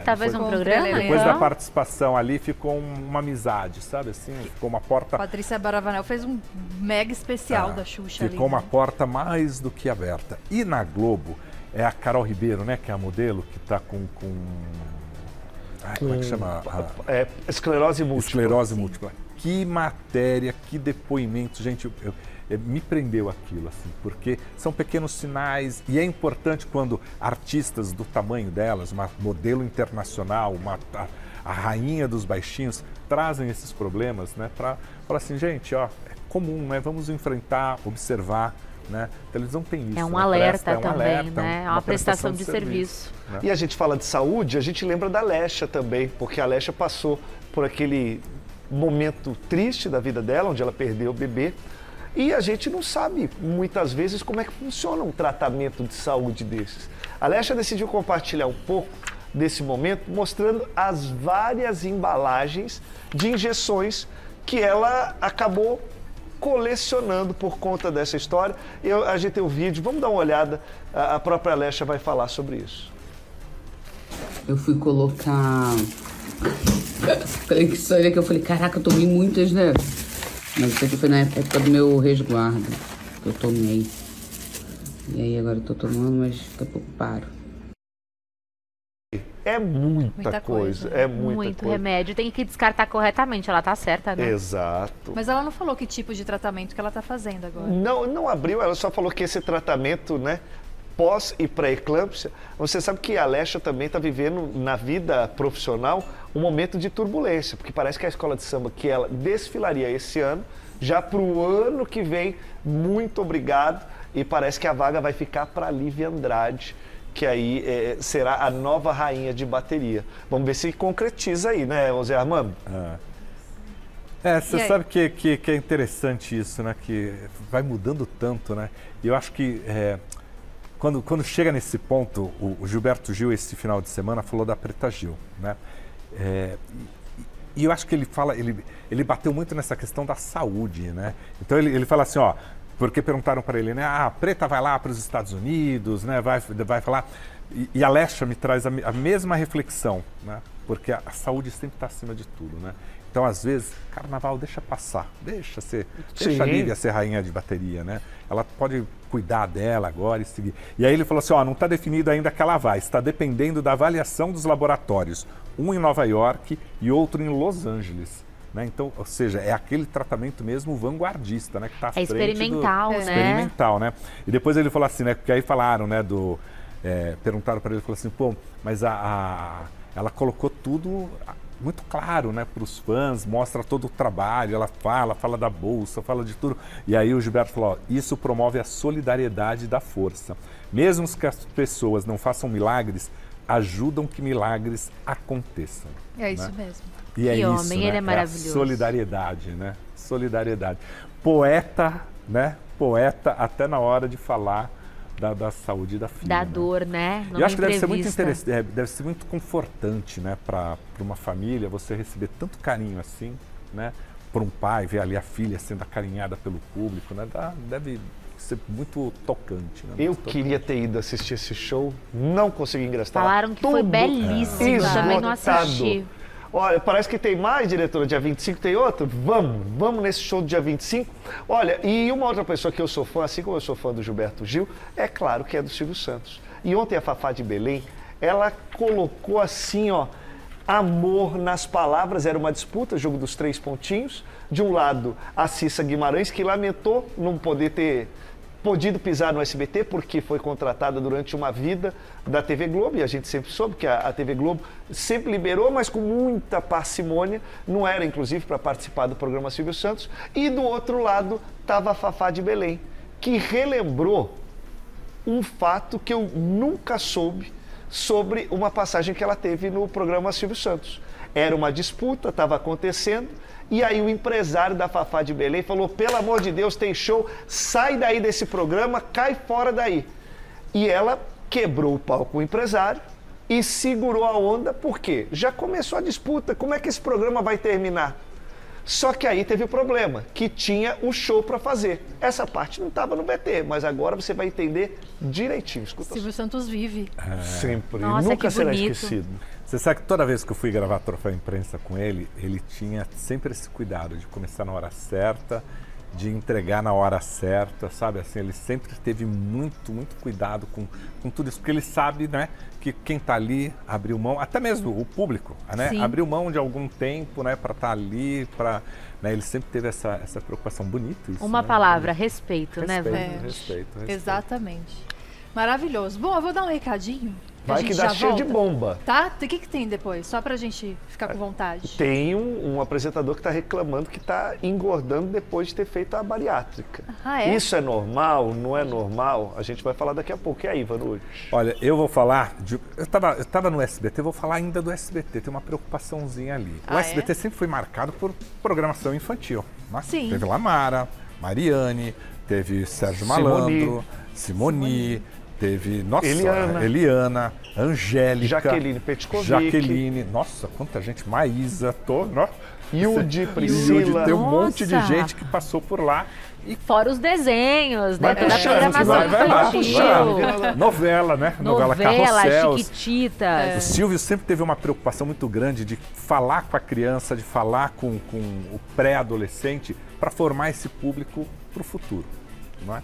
Speaker 1: Talvez um programa?
Speaker 2: Depois da participação ali, ficou uma amizade, sabe assim? Ficou uma porta...
Speaker 4: Patrícia Baravanel fez um mega especial da Xuxa ali.
Speaker 2: Ficou uma porta mais do que aberta. E na Globo, é a Carol Ribeiro, né, que é a modelo, que está com... como é que chama?
Speaker 3: Esclerose múltipla.
Speaker 2: Esclerose múltipla. Que matéria, que depoimento. Gente, me prendeu aquilo, assim, porque são pequenos sinais e é importante quando artistas do tamanho delas, uma modelo internacional, a rainha dos baixinhos, trazem esses problemas, né, para falar assim, gente, ó, é comum, né, vamos enfrentar, observar, né, a televisão tem isso.
Speaker 1: É um
Speaker 2: né,
Speaker 1: alerta também,
Speaker 2: alerta,
Speaker 1: né, é uma prestação de serviço.
Speaker 2: Né?
Speaker 3: E a gente fala de saúde, a gente lembra da Alexa também, porque a Alexa passou por aquele momento triste da vida dela, onde ela perdeu o bebê, e a gente não sabe muitas vezes como é que funciona um tratamento de saúde desses. A Alexa decidiu compartilhar um pouco desse momento, mostrando as várias embalagens de injeções que ela acabou colecionando por conta dessa história. A gente tem o vídeo, vamos dar uma olhada, a própria Alexa vai falar sobre isso.
Speaker 5: Eu fui colocar... Falei que história que eu falei, caraca, eu tomei muitas, né? Mas isso aqui foi na época do meu resguardo, que eu tomei. E aí agora eu tô tomando, mas daqui a pouco paro.
Speaker 3: É muita coisa, é muita
Speaker 1: Muito
Speaker 3: coisa.
Speaker 1: remédio, tem que descartar corretamente, ela tá certa, né?
Speaker 3: Exato.
Speaker 4: Mas ela não falou que tipo de tratamento que ela tá fazendo agora.
Speaker 3: Não abriu, ela só falou que esse tratamento, né, pós e pré-eclâmpsia, você sabe que a Alexa também está vivendo na vida profissional um momento de turbulência, porque parece que a escola de samba que ela desfilaria esse ano, já para o ano que vem, muito obrigado, e parece que a vaga vai ficar para a Lívia Andrade, que aí será a nova rainha de bateria. Vamos ver se concretiza aí, né, José Armando?
Speaker 2: Você sabe que é interessante isso, né? Que vai mudando tanto, né? E eu acho que quando chega nesse ponto, o Gilberto Gil, esse final de semana, falou da Preta Gil, né? E eu acho que ele bateu muito nessa questão da saúde, né? Então ele fala assim, ó, porque perguntaram para ele, né? A Preta vai lá para os Estados Unidos, né? Vai falar. E a Alexa me traz a mesma reflexão, né? Porque a saúde sempre está acima de tudo, né? Então, às vezes, carnaval deixa passar, deixa a Lívia ser rainha de bateria, né? Ela pode cuidar dela agora e seguir. E aí ele falou assim, ó, não está definido ainda que ela vai, está dependendo da avaliação dos laboratórios, um em Nova York e outro em Los Angeles. Né? Então, ou seja, é aquele tratamento mesmo vanguardista, né? Que tá à frente
Speaker 1: experimental, né?
Speaker 2: Experimental, né? E depois ele falou assim, né? Porque aí falaram, né? Perguntaram para ele, falou assim, pô, mas ela colocou tudo muito claro, né? Para os fãs, mostra todo o trabalho, ela fala da bolsa, fala de tudo. E aí o Gilberto falou, ó, isso promove a solidariedade da força. Mesmo que as pessoas não façam milagres, ajudam que milagres aconteçam.
Speaker 4: É isso
Speaker 2: né?
Speaker 4: mesmo.
Speaker 2: E é
Speaker 1: que
Speaker 2: isso,
Speaker 1: homem,
Speaker 2: né?
Speaker 1: ele é maravilhoso.
Speaker 2: É solidariedade, né? Solidariedade. Poeta, né? Poeta até na hora de falar da saúde da filha.
Speaker 1: Da
Speaker 2: né?
Speaker 1: dor, né?
Speaker 2: Eu acho que deve ser muito interessante, deve ser muito confortante, né? Para uma família você receber tanto carinho assim, né? Para um pai ver ali a filha sendo acarinhada pelo público, né? Deve ser muito tocante. Né?
Speaker 3: Eu queria ter ido assistir esse show, não consegui ingressar.
Speaker 1: Falaram que foi belíssimo, eu também não assisti.
Speaker 3: Olha, parece que tem mais, diretora, dia 25 tem outro? Vamos nesse show do dia 25. Olha, e uma outra pessoa que eu sou fã, assim como eu sou fã do Gilberto Gil, é claro que é do Silvio Santos. E ontem a Fafá de Belém, ela colocou assim, ó, amor nas palavras, era uma disputa, jogo dos 3 pontinhos. De um lado, a Cissa Guimarães, que lamentou não poder ter podido pisar no SBT, porque foi contratada durante uma vida da TV Globo, e a gente sempre soube que a TV Globo sempre liberou, mas com muita parcimônia, não era inclusive para participar do programa Silvio Santos. E do outro lado estava a Fafá de Belém, que relembrou um fato que eu nunca soube sobre uma passagem que ela teve no programa Silvio Santos. Era uma disputa, estava acontecendo, e aí o empresário da Fafá de Belém falou, pelo amor de Deus, tem show, sai daí desse programa, cai fora daí. E ela quebrou o pau com o empresário e segurou a onda, por quê? Já começou a disputa, como é que esse programa vai terminar? Só que aí teve o problema, que tinha o show para fazer. Essa parte não estava no BT, mas agora você vai entender direitinho. Escuta.
Speaker 4: Silvio Santos vive.
Speaker 3: Sempre,
Speaker 1: Nossa,
Speaker 3: nunca
Speaker 1: que
Speaker 3: será
Speaker 1: bonito.
Speaker 3: esquecido.
Speaker 2: Você sabe que toda vez que eu fui gravar Troféu Imprensa com ele, ele tinha sempre esse cuidado de começar na hora certa, de entregar na hora certa, sabe? Assim, ele sempre teve muito cuidado com tudo isso, porque ele sabe, né, que quem está ali abriu mão, até mesmo o público, né?
Speaker 1: Sim.
Speaker 2: Abriu mão de algum tempo, né, para estar ali, né, ele sempre teve essa preocupação. Bonito isso.
Speaker 1: Uma
Speaker 2: né?
Speaker 1: palavra, respeito, né,
Speaker 2: Respeito,
Speaker 1: Vânia?
Speaker 2: respeito.
Speaker 4: Exatamente. Maravilhoso. Bom, eu vou dar um recadinho.
Speaker 3: Vai
Speaker 4: gente
Speaker 3: que dá
Speaker 4: já
Speaker 3: cheio de
Speaker 4: volta.
Speaker 3: bomba.
Speaker 4: Tá? O que tem depois? Só pra gente ficar com vontade.
Speaker 3: Tem um apresentador que está reclamando que está engordando depois de ter feito a bariátrica.
Speaker 4: Ah, é?
Speaker 3: Isso é normal? Não é normal? A gente vai falar daqui a pouco. E aí, Vanucci?
Speaker 2: Olha, eu vou falar. Eu tava no SBT, eu vou falar ainda do SBT, tem uma preocupaçãozinha ali. O SBT sempre foi marcado por programação infantil. Né?
Speaker 4: Sim.
Speaker 2: Teve Lamara, Mariane, teve Sérgio Malandro, Simoni. Teve, nossa, Eliana, Angélica,
Speaker 3: Jaqueline Petkovic.
Speaker 2: Jaqueline, nossa, quanta gente, Maísa,
Speaker 3: Yudi, Priscila.
Speaker 2: Tem um monte de
Speaker 1: Nossa.
Speaker 2: gente que passou por lá. E
Speaker 1: Fora os desenhos, né?
Speaker 3: Vai
Speaker 1: Toda a
Speaker 3: puxando,
Speaker 1: programação
Speaker 2: vai lá,
Speaker 1: infantil.
Speaker 2: novela, né?
Speaker 1: Novela,
Speaker 2: Carrossel.
Speaker 1: Chiquititas.
Speaker 2: O Silvio sempre teve uma preocupação muito grande de falar com a criança, de falar com o pré-adolescente para formar esse público para o futuro, não é?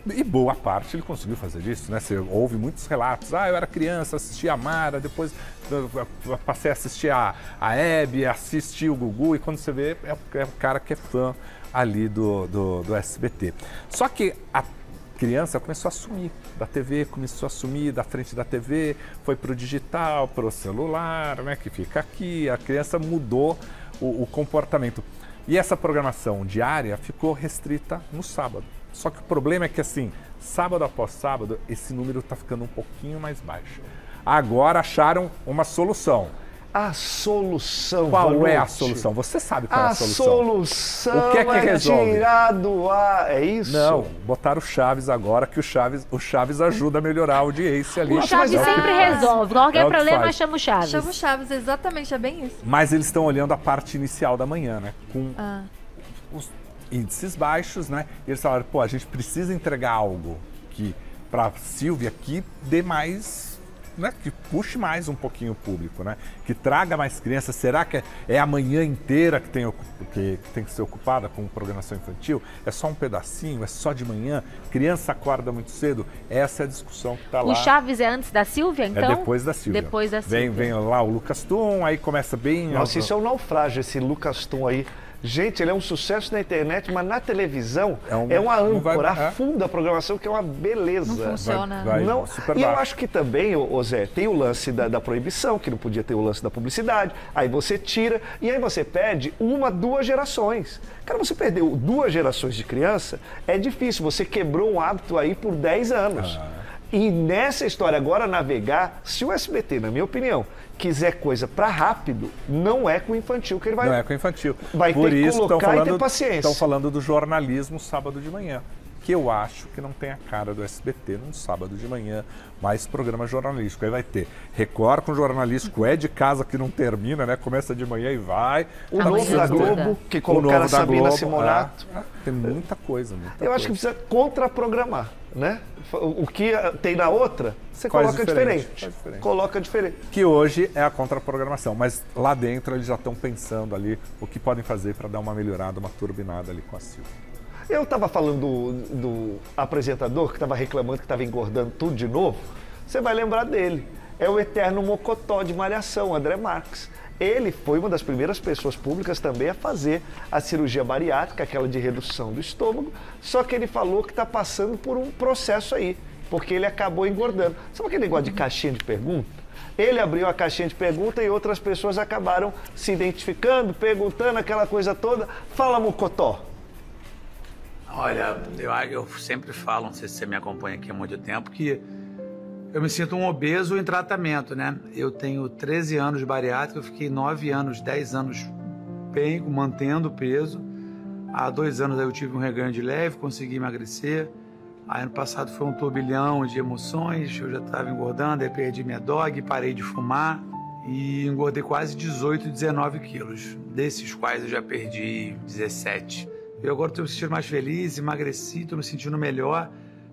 Speaker 2: E boa parte ele conseguiu fazer isso, né? Você ouve muitos relatos. Eu era criança, assistia a Mara, depois eu passei a assistir a Hebe, assisti o Gugu, e quando você vê, é o cara que é fã ali do SBT. Só que a criança começou a sumir da TV, começou a sumir da frente da TV, foi pro digital, pro celular, né? Que fica aqui. A criança mudou o comportamento. E essa programação diária ficou restrita no sábado. Só que o problema é que, assim, sábado após sábado, esse número está ficando um pouquinho mais baixo. Agora acharam uma solução.
Speaker 3: A solução,
Speaker 2: Qual é a
Speaker 3: Vanucci?
Speaker 2: solução? Você sabe qual é
Speaker 3: A
Speaker 2: a solução.
Speaker 3: solução
Speaker 2: O que é que resolve?
Speaker 3: tirar do ar, é isso?
Speaker 2: Não, botaram o Chaves agora, que o Chaves ajuda a melhorar a audiência ali.
Speaker 1: O Chaves
Speaker 2: É o que
Speaker 1: sempre
Speaker 2: faz.
Speaker 1: resolve. Qualquer
Speaker 2: É o que
Speaker 1: problema,
Speaker 2: faz.
Speaker 1: chama o Chaves.
Speaker 4: Chama o Chaves, exatamente, é bem isso.
Speaker 2: Mas eles estão olhando a parte inicial da manhã, né? Com
Speaker 4: Ah.
Speaker 2: os índices baixos, né? E eles falaram, pô, a gente precisa entregar algo que, pra Silvia, que dê mais, né? Que puxe mais um pouquinho o público, né? Que traga mais crianças. Será que é a manhã inteira que tem que ser ocupada com programação infantil? É só um pedacinho? É só de manhã? Criança acorda muito cedo? Essa é a discussão que está lá.
Speaker 1: O Chaves é antes da Silvia, então?
Speaker 2: É depois da Silvia.
Speaker 1: Depois da Silvia.
Speaker 2: Vem lá o Lucas Tum, aí começa bem...
Speaker 3: Nossa, isso é um naufrágio, esse Lucas Tum aí. Gente, ele é um sucesso na internet, mas na televisão é uma âncora, afunda a programação, que é uma beleza.
Speaker 4: Não funciona.
Speaker 3: Não,
Speaker 2: super
Speaker 3: e eu
Speaker 2: baixo.
Speaker 3: acho que também, ô Zé, tem o lance da proibição, que não podia ter o lance da publicidade, aí você tira, e aí você perde 1, 2 gerações. Cara, você perdeu 2 gerações de criança, é difícil, você quebrou um hábito aí por 10 anos. E nessa história agora, navegar, se o SBT, na minha opinião, quiser coisa para rápido, não é com o infantil que ele vai...
Speaker 2: Não é com o infantil.
Speaker 3: Vai
Speaker 2: Por
Speaker 3: ter que
Speaker 2: isso,
Speaker 3: colocar e ter paciência.
Speaker 2: Estão falando do jornalismo sábado de manhã, que eu acho que não tem a cara do SBT num sábado de manhã, mais programa jornalístico. Aí vai ter Record com jornalístico, é de casa que não termina, né? Começa de manhã e vai.
Speaker 3: O novo da Globo, que colocaram a Sabina Simonato.
Speaker 2: Tem muita coisa,
Speaker 3: Eu acho que precisa contraprogramar, né? O que tem na outra, você
Speaker 2: Faz
Speaker 3: coloca
Speaker 2: diferente,
Speaker 3: diferente.
Speaker 2: faz diferente.
Speaker 3: Coloca diferente.
Speaker 2: Que hoje é a contraprogramação, mas lá dentro eles já estão pensando ali o que podem fazer para dar uma melhorada, uma turbinada ali com a Silvia.
Speaker 3: Eu estava falando do apresentador que estava reclamando que estava engordando tudo de novo. Você vai lembrar dele. É o eterno mocotó de malhação, André Marques. Ele foi uma das primeiras pessoas públicas também a fazer a cirurgia bariátrica, aquela de redução do estômago, só que ele falou que está passando por um processo aí, porque ele acabou engordando. Sabe aquele negócio de caixinha de pergunta? Ele abriu a caixinha de pergunta e outras pessoas acabaram se identificando, perguntando aquela coisa toda. Fala, mocotó.
Speaker 6: Olha, eu sempre falo, não sei se você me acompanha aqui há muito tempo, que eu me sinto um obeso em tratamento, né? Eu tenho 13 anos de bariátrica, eu fiquei 9 anos, 10 anos bem, mantendo o peso. Há 2 anos eu tive um reganho de leve, consegui emagrecer. Aí ano passado foi um turbilhão de emoções, eu já estava engordando, aí perdi minha dog, parei de fumar e engordei quase 18, 19 quilos, desses quais eu já perdi 17. Eu agora estou me sentindo mais feliz, emagreci, estou me sentindo melhor.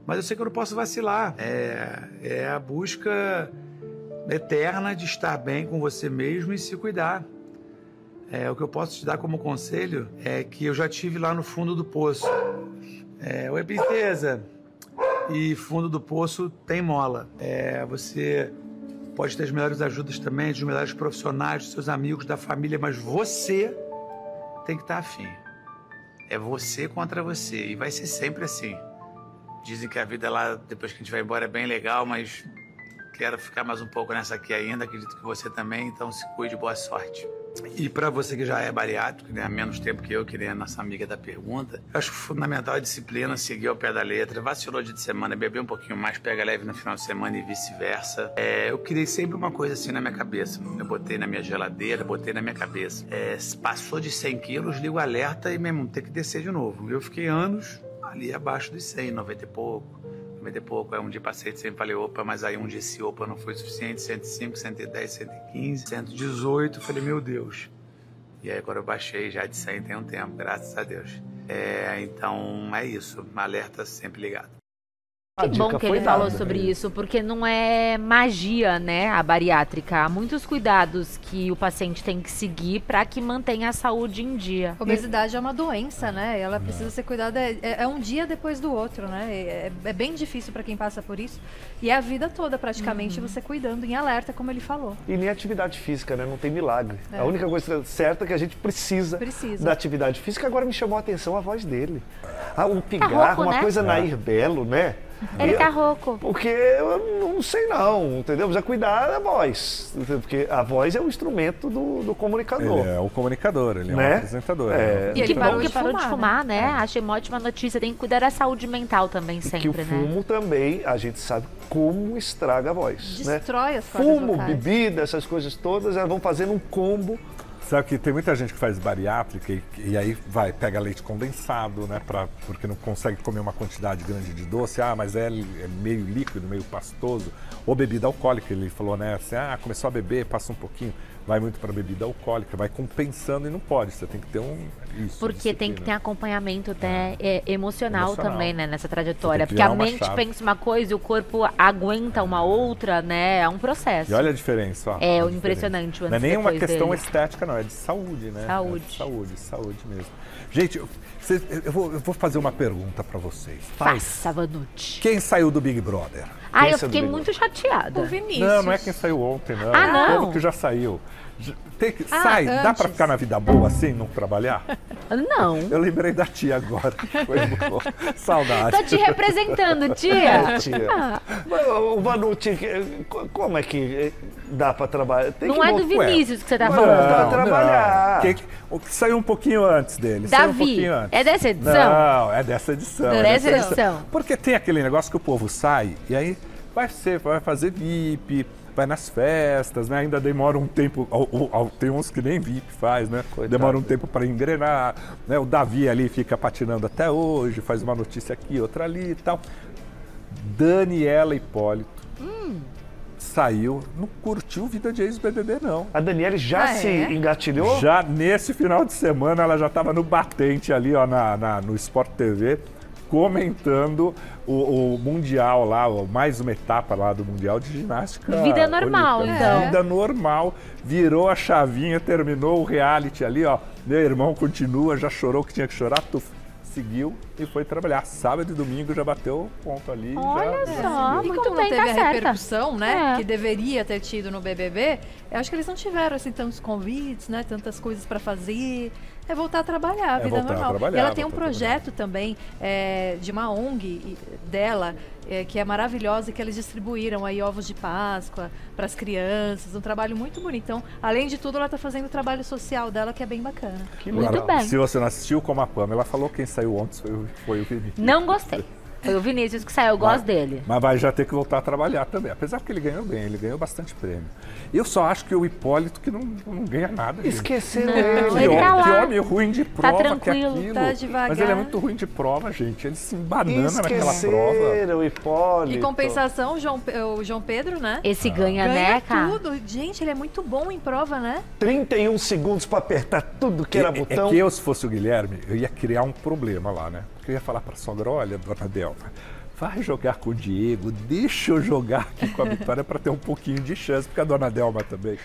Speaker 6: Mas eu sei que eu não posso vacilar. É a busca eterna de estar bem com você mesmo e se cuidar. O que eu posso te dar como conselho é que eu já tive lá no fundo do poço. Oi, princesa. E fundo do poço tem mola. Você pode ter as melhores ajudas também, dos melhores profissionais, dos seus amigos, da família, mas você tem que estar afim. É você contra você e vai ser sempre assim. Dizem que a vida lá, depois que a gente vai embora, é bem legal, mas quero ficar mais um pouco nessa aqui ainda, acredito que você também, então se cuide, boa sorte. E para você que já é bariátrico, né, há menos tempo que eu, que nem a nossa amiga da pergunta, eu acho fundamental a disciplina, seguir ao pé da letra, vacilou de semana, beber um pouquinho mais, pega leve no final de semana e vice-versa. Eu criei sempre uma coisa assim na minha cabeça, eu botei na minha geladeira, botei na minha cabeça. Passou de 100 quilos, ligo o alerta e mesmo tem que descer de novo. Eu fiquei anos ali abaixo dos 100, 90 e pouco. Aí um dia passei de 100 e falei, opa, mas aí um dia esse opa não foi suficiente, 105, 110, 115, 118, falei, meu Deus. E aí agora eu baixei já de 100 tem um tempo, graças a Deus. Então é isso, alerta sempre ligado.
Speaker 1: Que bom que ele falou sobre isso, porque não é magia, né, a bariátrica. Há muitos cuidados que o paciente tem que seguir para que mantenha a saúde em dia.
Speaker 4: Obesidade é uma doença, né? Ela precisa ser cuidada, é um dia depois do outro, né? É bem difícil para quem passa por isso. E é a vida toda, praticamente, você cuidando em alerta, como ele falou.
Speaker 3: E nem atividade física, né? Não tem milagre. A única coisa certa é que a gente precisa da atividade física. Agora me chamou a atenção a voz dele. Um pigarro, uma coisa Nair Belo, né?
Speaker 1: Ele tá rouco.
Speaker 3: Porque eu não sei não, entendeu? Precisa cuidar da voz, porque a voz é o instrumento do comunicador.
Speaker 2: Ele é o comunicador, ele é o apresentador.
Speaker 1: E ele parou de fumar, né? Achei uma ótima notícia, tem que cuidar da saúde mental também sempre,
Speaker 3: né? Que o fumo também, a gente sabe como estraga a voz.
Speaker 4: Destrói as cordas vocais.
Speaker 3: Fumo, bebida, essas coisas todas, elas vão fazendo um combo.
Speaker 2: Sabe que tem muita gente que faz bariátrica e aí pega leite condensado, né? Porque não consegue comer uma quantidade grande de doce. Mas é meio líquido, meio pastoso. Ou bebida alcoólica, ele falou, né? Assim, começou a beber, passa um pouquinho. Vai muito para bebida alcoólica, vai compensando e não pode. Você tem que ter
Speaker 1: porque tem que ter acompanhamento emocional também, né? Nessa trajetória. Porque a mente pensa uma coisa e o corpo aguenta uma outra, né? É um processo.
Speaker 2: E olha a diferença, ó.
Speaker 1: É impressionante.
Speaker 2: Não é nem uma questão estética, não. É de saúde, né?
Speaker 1: Saúde.
Speaker 2: Saúde mesmo. Gente, eu vou fazer uma pergunta para vocês.
Speaker 1: Faça, Vanucci.
Speaker 2: Quem saiu do Big Brother?
Speaker 1: Eu fiquei muito chateada.
Speaker 4: O Vinícius.
Speaker 2: Não é quem saiu ontem, não.
Speaker 1: Não?
Speaker 2: O povo que já saiu. Sai, dá pra ficar na vida boa assim, não trabalhar?
Speaker 1: Não.
Speaker 2: Eu lembrei da tia agora. Foi bom. Saudade.
Speaker 1: Tô te representando, tia.
Speaker 3: O Vanucci, como é que dá pra trabalhar?
Speaker 1: Não é do Vinícius que você tá falando.
Speaker 3: Pra trabalhar.
Speaker 2: O que saiu um pouquinho antes dele.
Speaker 1: Davi, é dessa edição?
Speaker 2: Não, é dessa edição.
Speaker 1: Dessa edição.
Speaker 2: Porque tem aquele negócio que o povo sai e aí vai fazer VIP, vai nas festas, né? Ainda demora um tempo, tem uns que nem VIP faz, né? Coitado. Demora um tempo para engrenar, né? O Davi ali fica patinando até hoje, faz uma notícia aqui, outra ali e tal. Daniela Hipólito saiu, não curtiu vida de ex-BBB, não.
Speaker 3: A Daniela já se engatilhou?
Speaker 2: Já nesse final de semana, ela já estava no batente ali, ó, no Sport TV, comentando o Mundial lá, mais uma etapa lá do Mundial de Ginástica.
Speaker 1: Vida normal, então.
Speaker 2: Vida normal, virou a chavinha, terminou o reality ali, ó. Meu irmão continua, já chorou que tinha que chorar, seguiu e foi trabalhar. Sábado e domingo já bateu o ponto ali.
Speaker 1: Olha só,
Speaker 4: e
Speaker 1: muito
Speaker 4: como
Speaker 1: bem,
Speaker 4: não teve
Speaker 1: tá
Speaker 4: a repercussão, né, que deveria ter tido no BBB, eu acho que eles não tiveram assim tantos convites, né, tantas coisas para fazer. É voltar a trabalhar, a vida normal. E ela tem um projeto também de uma ONG dela, que é maravilhosa, que eles distribuíram aí ovos de Páscoa para as crianças, um trabalho muito bonito. Então, além de tudo, ela está fazendo o trabalho social dela, que é bem bacana.
Speaker 1: Muito bem.
Speaker 2: Se você não assistiu, como a Pamela falou, quem saiu ontem foi o Vinícius.
Speaker 1: Não gostei. Foi o Vinícius que saiu, eu gosto dele.
Speaker 2: Mas vai já ter que voltar a trabalhar também. Apesar que ele ganhou bem, ele ganhou bastante prêmio. Eu só acho que o Hipólito que não ganha nada.
Speaker 3: Esqueceram ele.
Speaker 2: Que homem ruim de prova,
Speaker 1: tá tranquilo,
Speaker 2: que aquilo.
Speaker 4: Tá devagar.
Speaker 2: Mas ele é muito ruim de prova, gente. Ele se embanana naquela prova.
Speaker 3: Esqueceram o Hipólito.
Speaker 4: Em compensação, o João Pedro, né?
Speaker 1: Esse ganha, né, cara?
Speaker 4: Tudo. Gente, ele é muito bom em prova, né?
Speaker 3: 31 segundos para apertar tudo que era botão.
Speaker 2: É que eu, se fosse o Guilherme, eu ia criar um problema lá, né? Porque eu ia falar pra sogra, olha, dona Delma, vai jogar com o Diego, deixa eu jogar aqui com a Vitória para ter um pouquinho de chance, porque a dona Delma também.